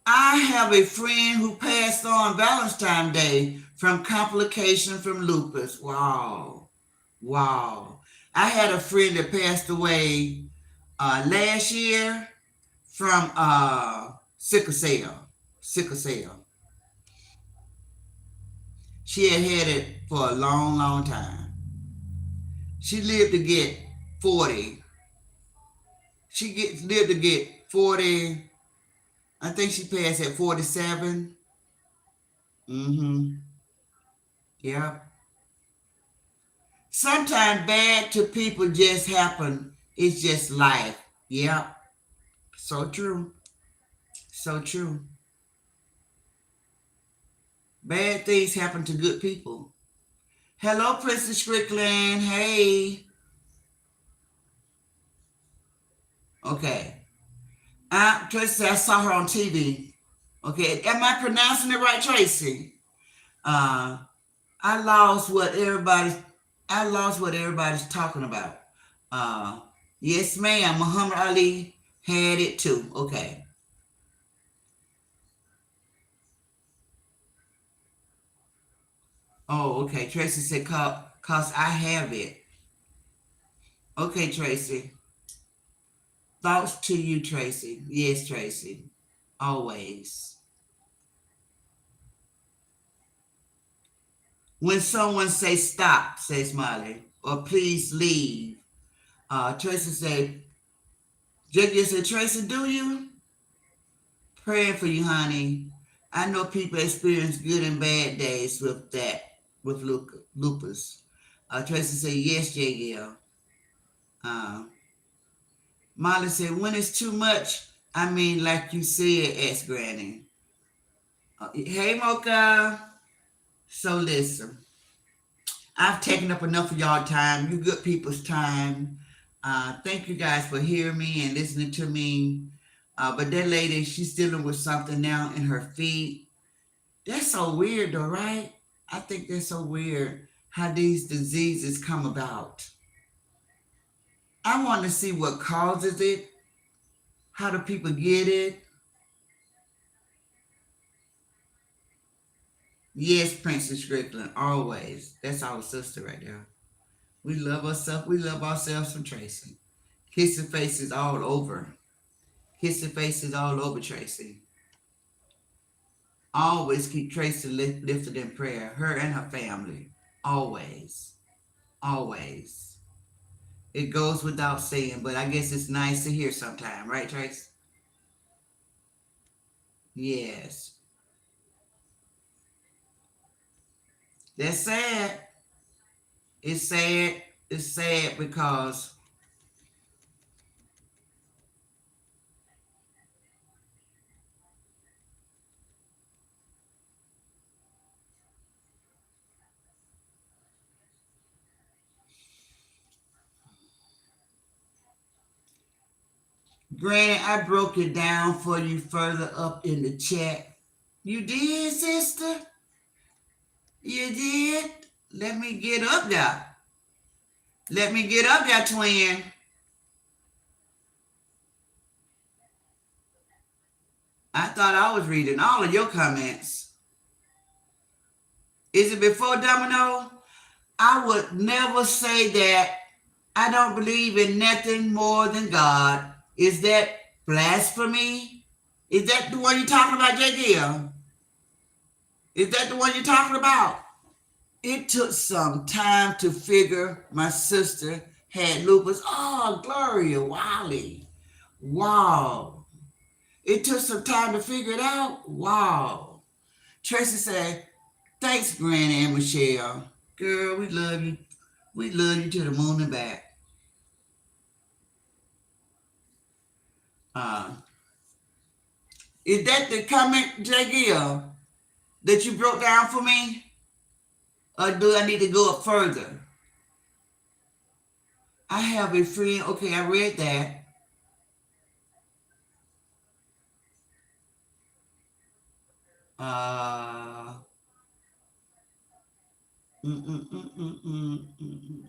I have a friend who passed on Valentine's Day from complication from lupus. Wow, wow. I had a friend that passed away last year from sickle cell. Sickle cell. She had had it for a long, long time. She lived to get 40. Lived to get 40. I think she passed at 47. Mm-hmm. Yeah. Sometimes bad to people just happen. It's just life. Yeah. So true. So true. Bad things happen to good people. Hello, Princess Strickland. Hey. Okay. Tracy, I saw her on TV. Okay. Am I pronouncing it right, Tracy? Uh, I lost what everybody's talking about. Uh, yes, ma'am. Muhammad Ali had it too. Okay. Oh, okay. Tracy said, cause I have it. Okay, Tracy. Thoughts to you, Tracy. Yes, Tracy. Always. When someone says stop, says Molly, or please leave. Tracy said, Jackie said, Tracy, do you? Praying for you, honey. I know people experience good and bad days with that, with lupus. Tracy said, yes, JL. Uh, Molly said, when it's too much, I mean, like you said, ask Granny. Hey, Mocha. So listen, I've taken up enough of y'all time, you good people's time. Thank you guys for hearing me and listening to me. But that lady, she's dealing with something now in her feet. That's so weird, though, right? I think that's so weird how these diseases come about. I want to see what causes it. How do people get it? Yes, Princess Strickland, always. That's our sister right there. We love ourselves. We love ourselves from Tracy. Kissing faces all over. Kissing faces all over Tracy. Always keep Tracy lifted in prayer. Her and her family. Always. Always. It goes without saying, but I guess it's nice to hear sometime, right, Tracy? Yes. That's sad. It's sad. It's sad because Granny, I broke it down for you further up in the chat. You did, sister? You did? Let me get up there. Let me get up there, twin. I thought I was reading all of your comments. Is it before Domino? I would never say that. I don't believe in nothing more than God. Is that blasphemy? Is that the one you're talking about, JD? Is that the one you're talking about? It took some time to figure my sister had lupus. Oh, Gloria Wiley. Wow. It took some time to figure it out. Wow. Tracy said, thanks, Granny and Michelle. Girl, we love you. We love you to the moon and back. Uh, Is that the comment, J. Gill, that you broke down for me? Or do I need to go up further? I have a friend. Okay, I read that. Uh, mm, mm, mm, mm, mm, mm, mm.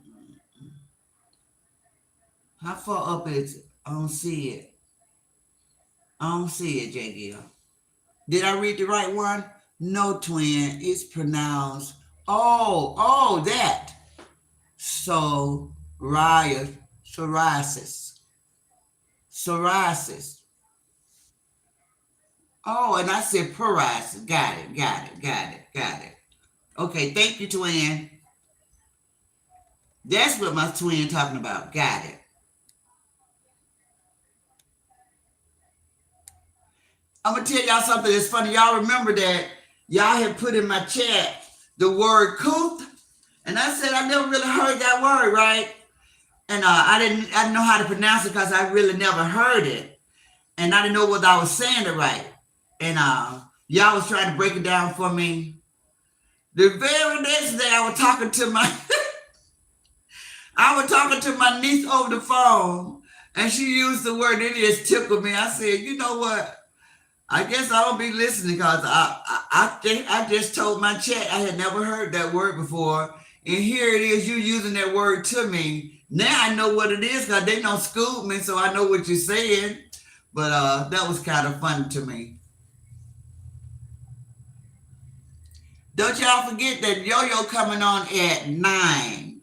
How far up is it? I don't see it. I don't see it, J. Gill. Did I read the right one? No, twin. It's pronounced. That. So, riot, psoriasis. Psoriasis. Oh, and I said psoriasis. Got it, got it, got it, got it. Okay, thank you, twin. That's what my twin talking about. Got it. I'm gonna tell y'all something that's funny. Y'all remember that y'all had put in my chat the word couth, and I said I never really heard that word, right? And I didn't know how to pronounce it because I really never heard it, and I didn't know whether I was saying it right. And y'all was trying to break it down for me. The very next day, I was talking to my niece over the phone, and she used the word. It just tickled me. I said, you know what? I guess I don't be listening because I just told my chat I had never heard that word before, and here it is you using that word to me. Now I know what it is because they don't school me, so I know what you're saying. But that was kind of fun to me. Don't y'all forget that Yo-Yo coming on at 9.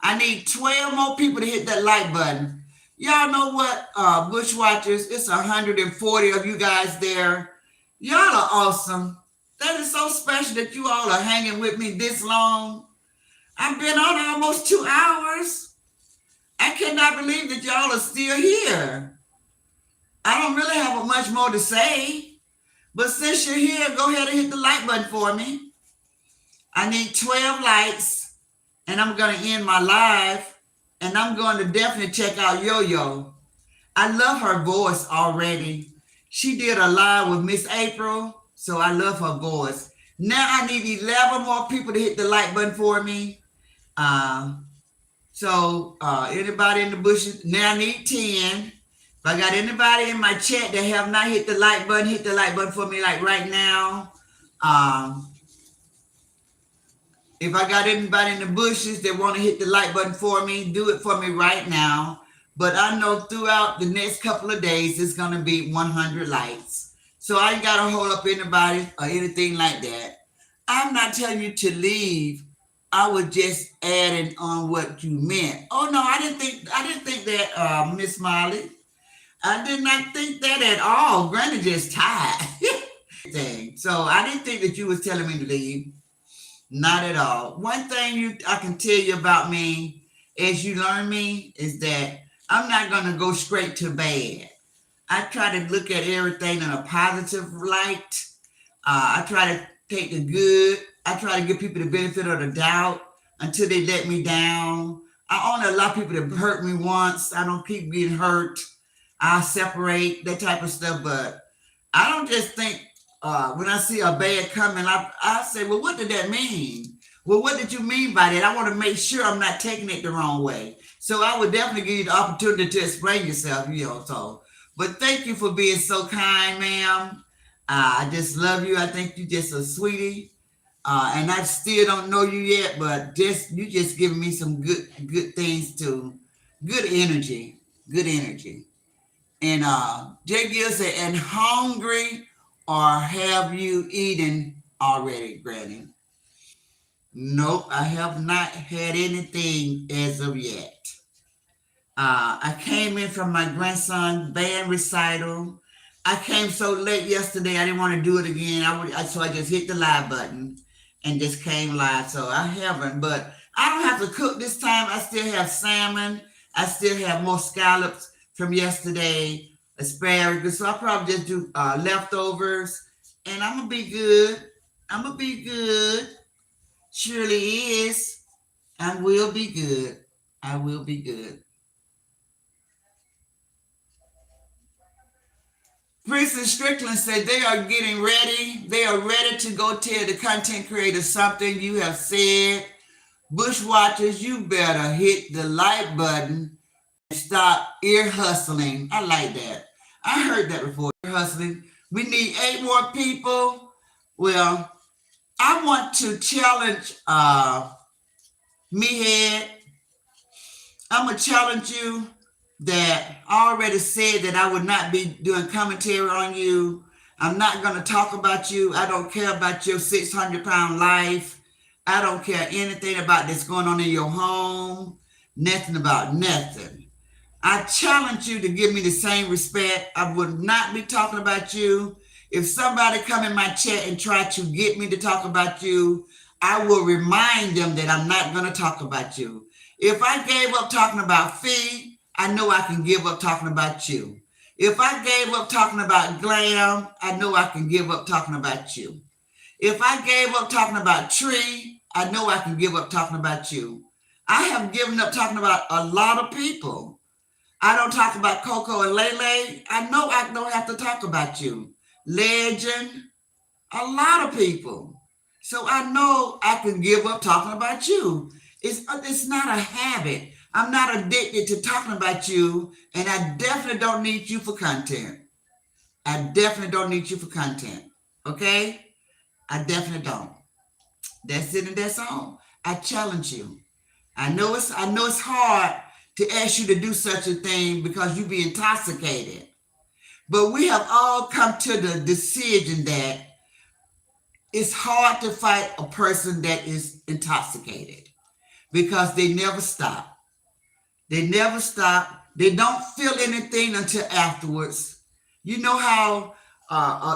I need 12 more people to hit that like button. Y'all know what, Bushwatchers? It's 140 of you guys there. Y'all are awesome. That is so special that you all are hanging with me this long. I've been on almost 2 hours. I cannot believe that y'all are still here. I don't really have much more to say, but since you're here, go ahead and hit the like button for me. I need 12 likes, and I'm going to end my live, and I'm going to definitely check out Yo-Yo. I love her voice already. She did a live with Miss April, so I love her voice. Now I need 11 more people to hit the like button for me. Anybody in the bushes, now I need 10. If I got anybody in my chat that have not hit the like button, hit the like button for me like right now. Um, If I got anybody in the bushes that want to hit the like button for me, do it for me right now. But I know throughout the next couple of days, it's going to be 100 likes. So I ain't got to hold up anybody or anything like that. I'm not telling you to leave. I was just adding on what you meant. Oh no, I didn't think that, Miss Molly. I did not think that at all. Granny just tired. So I didn't think that you was telling me to leave. Not at all. One thing I can tell you about me as you learn me is that I'm not gonna go straight to bad. I try to look at everything in a positive light. I try to take the good. I try to give people the benefit of the doubt until they let me down. I only allow people to hurt me once. I don't keep getting hurt. I separate that type of stuff, but I don't just think when I see a bad coming, I say, well, what did that mean? Well, what did you mean by that? I want to make sure I'm not taking it the wrong way. So I would definitely give you the opportunity to explain yourself, so. But thank you for being so kind, ma'am. I just love you. I think you just a sweetie. And I still don't know you yet, but you just giving me some good things too. Good energy. Good energy. And Jay Gill said, and hungry or have you eaten already, Granny? Nope, I have not had anything as of yet. I came in from my grandson's band recital. I came so late yesterday, I didn't want to do it again. So I just hit the live button and just came live. So I haven't, but I don't have to cook this time. I still have salmon. I still have more scallops from yesterday, asparagus. So I'll probably just do leftovers, and I'm gonna be good. I'm gonna be good. Surely is. I will be good. I will be good. Princess Strickland said they are getting ready. They are ready to go tell the content creators something you have said. Bushwatchers, you better hit the like button and stop ear hustling. I like that. I heard that before. Ear hustling. We need 8 more people. Well, I want to challenge me head. I'm gonna challenge you that I already said that I would not be doing commentary on you. I'm not gonna talk about you. I don't care about your 600-pound life. I don't care anything about that's going on in your home. Nothing about nothing. I challenge you to give me the same respect. I would not be talking about you. If somebody come in my chat and try to get me to talk about you, I will remind them that I'm not going to talk about you. If I gave up talking about Fee, I know I can give up talking about you. If I gave up talking about Glam, I know I can give up talking about you. If I gave up talking about Tree, I know I can give up talking about you. I have given up talking about a lot of people. I don't talk about Coco and Lele. I know I don't have to talk about you. Legend, a lot of people. So I know I can give up talking about you. It's not a habit. I'm not addicted to talking about you, and I definitely don't need you for content. I definitely don't need you for content. Okay? I definitely don't. That's it and that's all. I challenge you. I know it's hard to ask you to do such a thing because you be intoxicated. But we have all come to the decision that it's hard to fight a person that is intoxicated because they never stop. They never stop. They don't feel anything until afterwards. You know how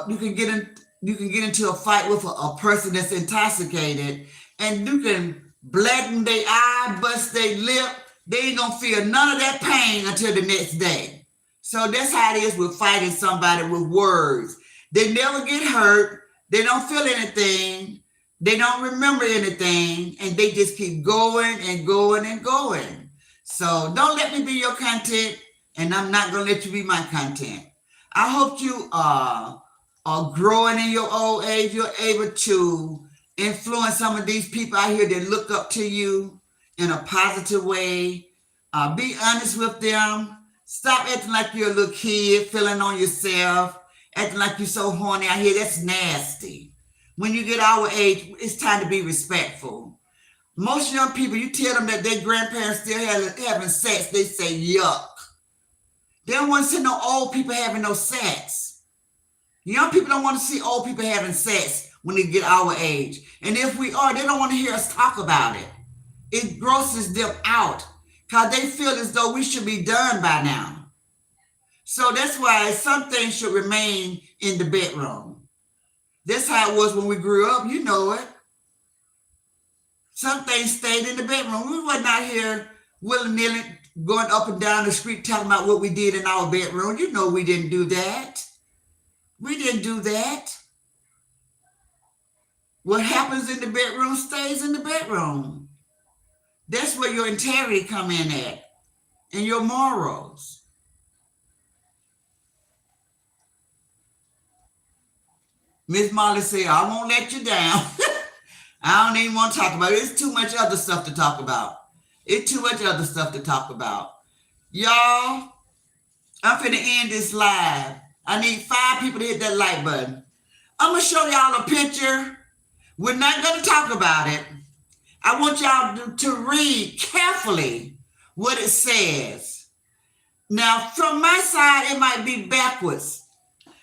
you can get into a fight with a person that's intoxicated, and you can blacken their eye, bust their lip. They ain't gonna feel none of that pain until the next day. So that's how it is with fighting somebody with words. They never get hurt. They don't feel anything. They don't remember anything, and they just keep going and going and going. So don't let me be your content, and I'm not gonna let you be my content. I hope you are growing in your old age. You're able to influence some of these people out here that look up to you in a positive way. Be honest with them. Stop acting like you're a little kid, feeling on yourself, acting like you're so horny out here. That's nasty. When you get our age, it's time to be respectful. Most young people, you tell them that their grandparents still having sex, they say yuck. They don't want to see no old people having no sex. Young people don't want to see old people having sex when they get our age. And if we are, they don't want to hear us talk about it. It grosses them out because they feel as though we should be done by now. So that's why some things should remain in the bedroom. That's how it was when we grew up. You know it. Some things stayed in the bedroom. We were not here willy-nilly going up and down the street talking about what we did in our bedroom. You know we didn't do that. We didn't do that. What happens in the bedroom stays in the bedroom. That's where your integrity come in at and your morals. Miss Molly said, I won't let you down. I don't even want to talk about it. It's too much other stuff to talk about. It's too much other stuff to talk about. Y'all, I'm finna end this live. I need 5 people to hit that like button. I'm gonna show y'all a picture. We're not gonna talk about it. I want y'all to read carefully what it says. Now, from my side, it might be backwards,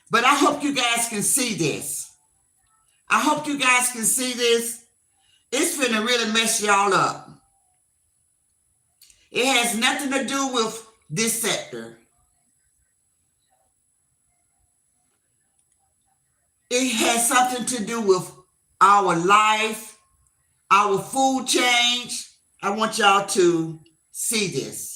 but I hope you guys can see this. I hope you guys can see this. It's finna really mess y'all up. It has nothing to do with this sector. It has something to do with our life, our food change. I want y'all to see this.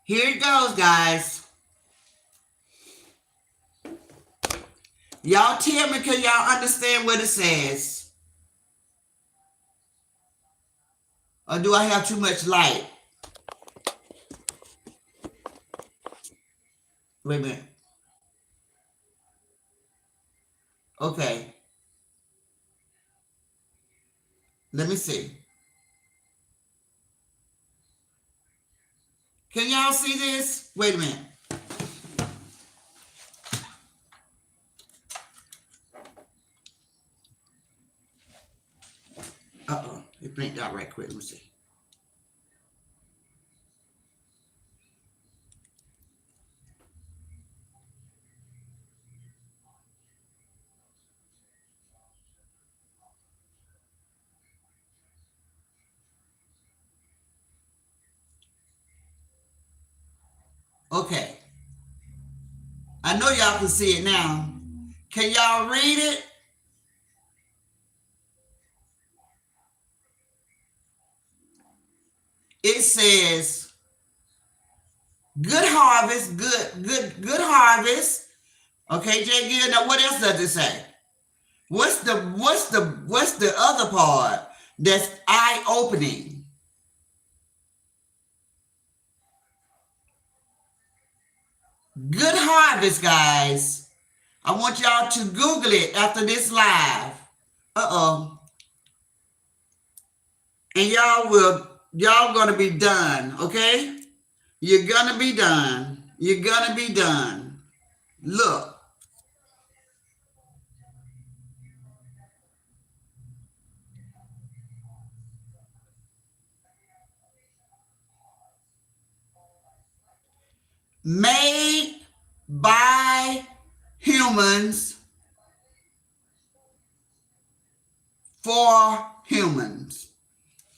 Here it goes, guys. Y'all tell me, can y'all understand what it says? Or do I have too much light? Wait a minute. Okay. Let me see. Can y'all see this? Wait a minute. Uh-oh. It blinked out right quick. Let me see. Okay. I know y'all can see it now. Can y'all read it? It says, good harvest, good harvest. Okay, Jay Gill. Now what else does it say? What's the other part that's eye-opening? Good harvest, guys. I want y'all to Google it after this live. Uh-oh. And y'all gonna be done, okay? You're gonna be done. You're gonna be done. Look. Made by humans for humans.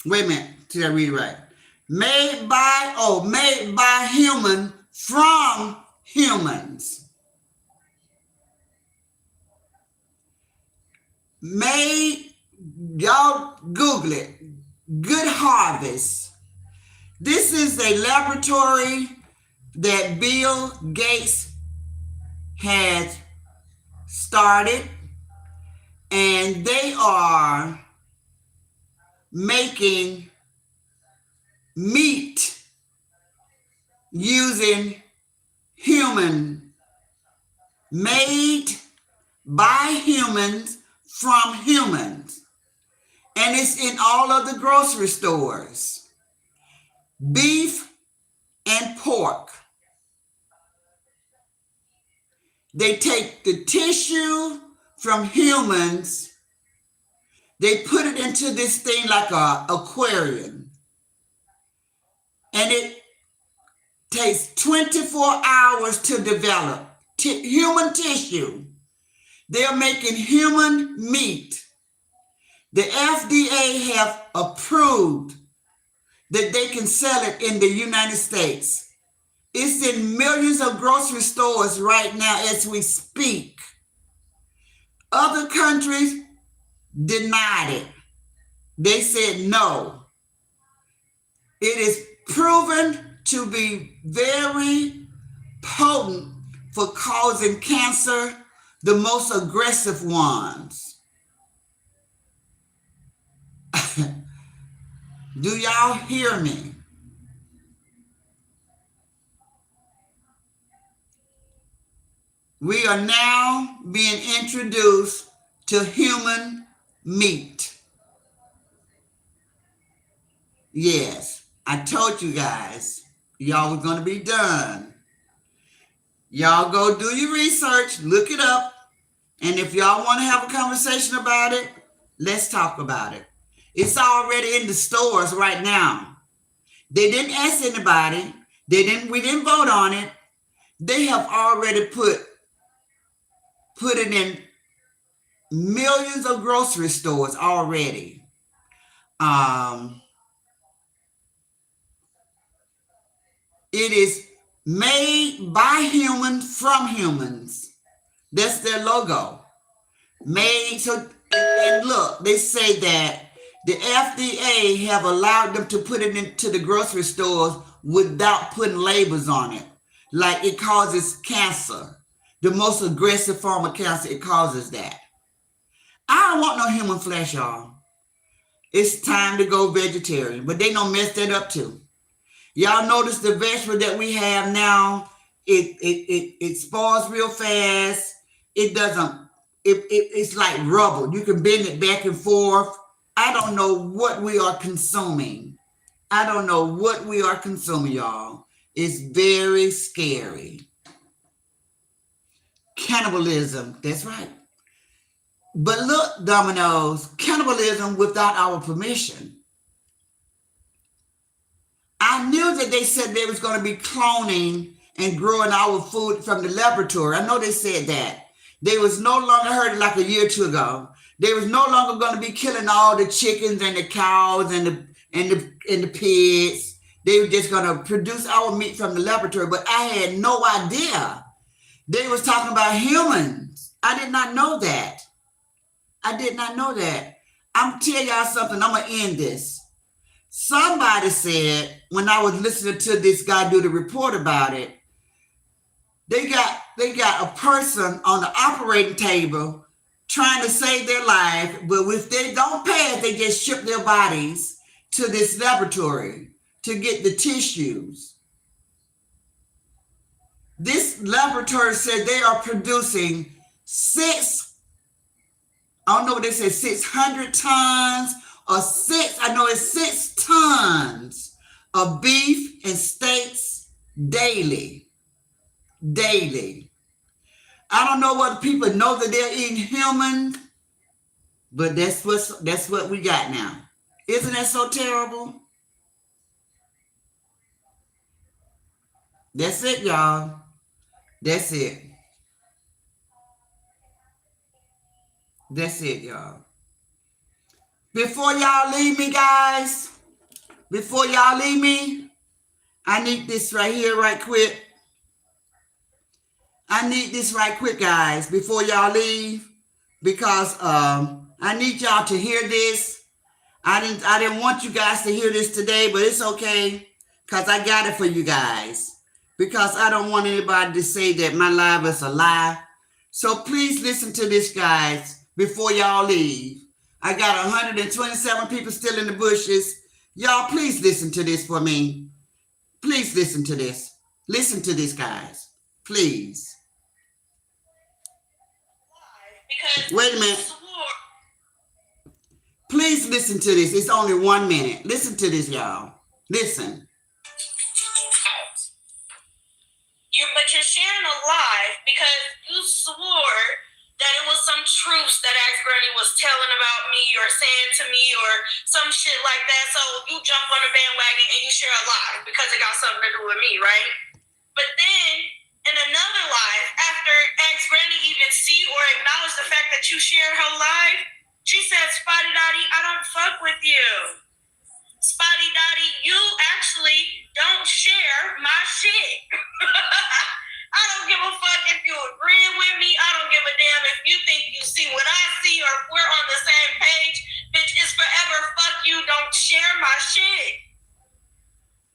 Wait a minute, till I read it right. Made by human from humans. Made, y'all Google it. Good harvest. This is a laboratory that Bill Gates had started, and they are making meat using human, made by humans from humans. And it's in all of the grocery stores. Beef and pork. They take the tissue from humans, they put it into this thing like an aquarium, and it takes 24 hours to develop human tissue. They're making human meat. The FDA have approved that they can sell it in the United States. It's in millions of grocery stores right now as we speak. Other countries denied it. They said no. It is proven to be very potent for causing cancer, the most aggressive ones. Do y'all hear me? We are now being introduced to human meat. Yes, I told you guys, y'all was going to be done. Y'all go do your research, look it up, and if y'all want to have a conversation about it, let's talk about it. It's already in the stores right now. They didn't ask anybody. We didn't vote on it. They have already put it in millions of grocery stores already. It is made by humans from humans. That's their logo. Made so, and look, they say that the FDA have allowed them to put it into the grocery stores without putting labels on it, like it causes cancer. The most aggressive form of cancer, it causes that. I don't want no human flesh, y'all. It's time to go vegetarian, but they don't mess that up too. Y'all notice the vegetable that we have now, it spoils real fast. It doesn't, it's like rubber. You can bend it back and forth. I don't know what we are consuming. I don't know what we are consuming, y'all. It's very scary. Cannibalism, that's right. But look, Dominoes, cannibalism without our permission. I knew that they said they was going to be cloning and growing our food from the laboratory. I know they said that. They was no longer heard it like a year or two ago. They was no longer going to be killing all the chickens and the cows and the pigs. They were just going to produce our meat from the laboratory. But I had no idea. They was talking about humans. I did not know that. I did not know that. I'm telling y'all something. I'm gonna end this. Somebody said when I was listening to this guy do the report about it, they got a person on the operating table trying to save their life, but if they don't pass, they just ship their bodies to this laboratory to get the tissues. This laboratory said they are producing I don't know what they said, 600 tons or I know it's 6 tons of beef and steaks daily. Daily. I don't know whether people know that they're eating human, but that's what we got now. Isn't that so terrible? That's it, y'all. That's it. That's it, y'all. Before y'all leave me, guys, before y'all leave me, I need this right here, right quick. I need this right quick, guys, before y'all leave, because I need y'all to hear this. I didn't want you guys to hear this today, but it's okay, because I got it for you guys. Because I don't want anybody to say that my life is a lie. So please listen to this, guys, before y'all leave. I got 127 people still in the bushes. Y'all, please listen to this for me. Please listen to this. Listen to this, guys. Please. Wait a minute. Please listen to this. It's only 1 minute. Listen to this, y'all. Listen. But you're sharing a lie because you swore that it was some truths that Ask Granny was telling about me or saying to me or some shit like that. So you jump on the bandwagon and you share a lie because it got something to do with me, right? But then in another lie, after Ask Granny even see or acknowledge the fact that you shared her life, she said, Spotty Dotty, I don't fuck with you. Spotty Dotty, you actually don't share my shit. I don't give a fuck if you agreeing with me. I don't give a damn if you think you see what I see or if we're on the same page. Bitch, it's forever fuck you. Don't share my shit.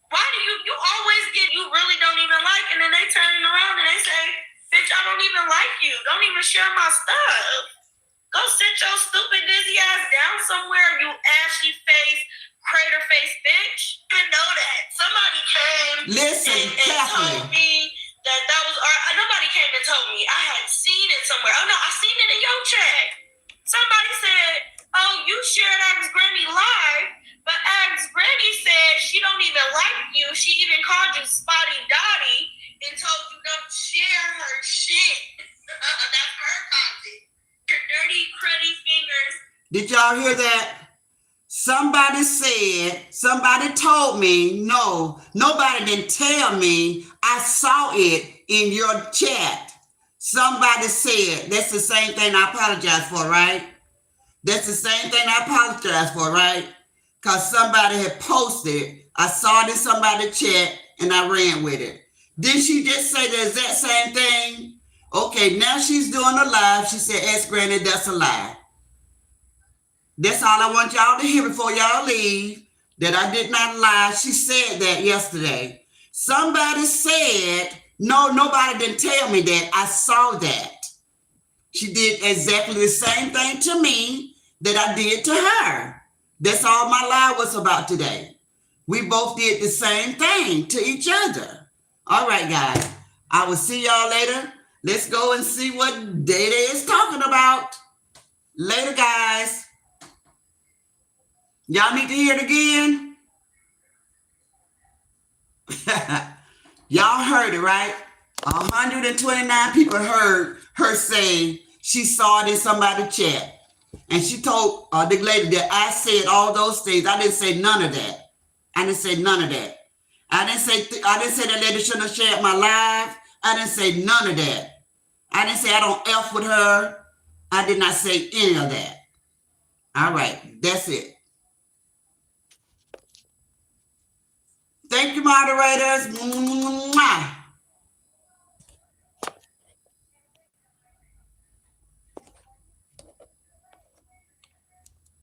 Why do you always you really don't even like, and then they turn around and they say, bitch, I don't even like you. Don't even share my stuff. Go sit your stupid dizzy ass down somewhere, you ashy face, crater face bitch. I didn't know that. Somebody came and told me that was nobody came and told me. I had seen it somewhere. Oh no, I seen it in your chat. Somebody said, oh, you shared Ask Granny live, but Ask Granny said she don't even like you. She even called you Spotty Dotty and told you don't share her shit. That's her content. Your dirty, cruddy fingers. Did y'all hear that? Somebody told me, no, nobody didn't tell me. I saw it in your chat. Somebody said, that's the same thing I apologize for, right? That's the same thing I apologize for, right? Because somebody had posted, I saw it in somebody's chat, and I ran with it. Didn't she just say the exact same thing? Okay, now she's doing a live. She said, Ask Granny, that's a lie. That's all I want y'all to hear before y'all leave, that I did not lie. She said that yesterday. Somebody said, No, nobody didn't tell me that. I saw that. She did exactly the same thing to me that I did to her. That's all my live was about today. We both did the same thing to each other. All right, guys. I will see y'all later. Let's go and see what Data is talking about. Later, guys. Y'all need to hear it again. Y'all heard it, right? 129 people heard her say she saw it in somebody's chat. And she told the lady that I said all those things. I didn't say none of that. I didn't say none of that. I didn't say that lady shouldn't have shared my live. I didn't say none of that. I didn't say I don't F with her. I did not say any of that. All right, that's it. Thank you, moderators. Mwah.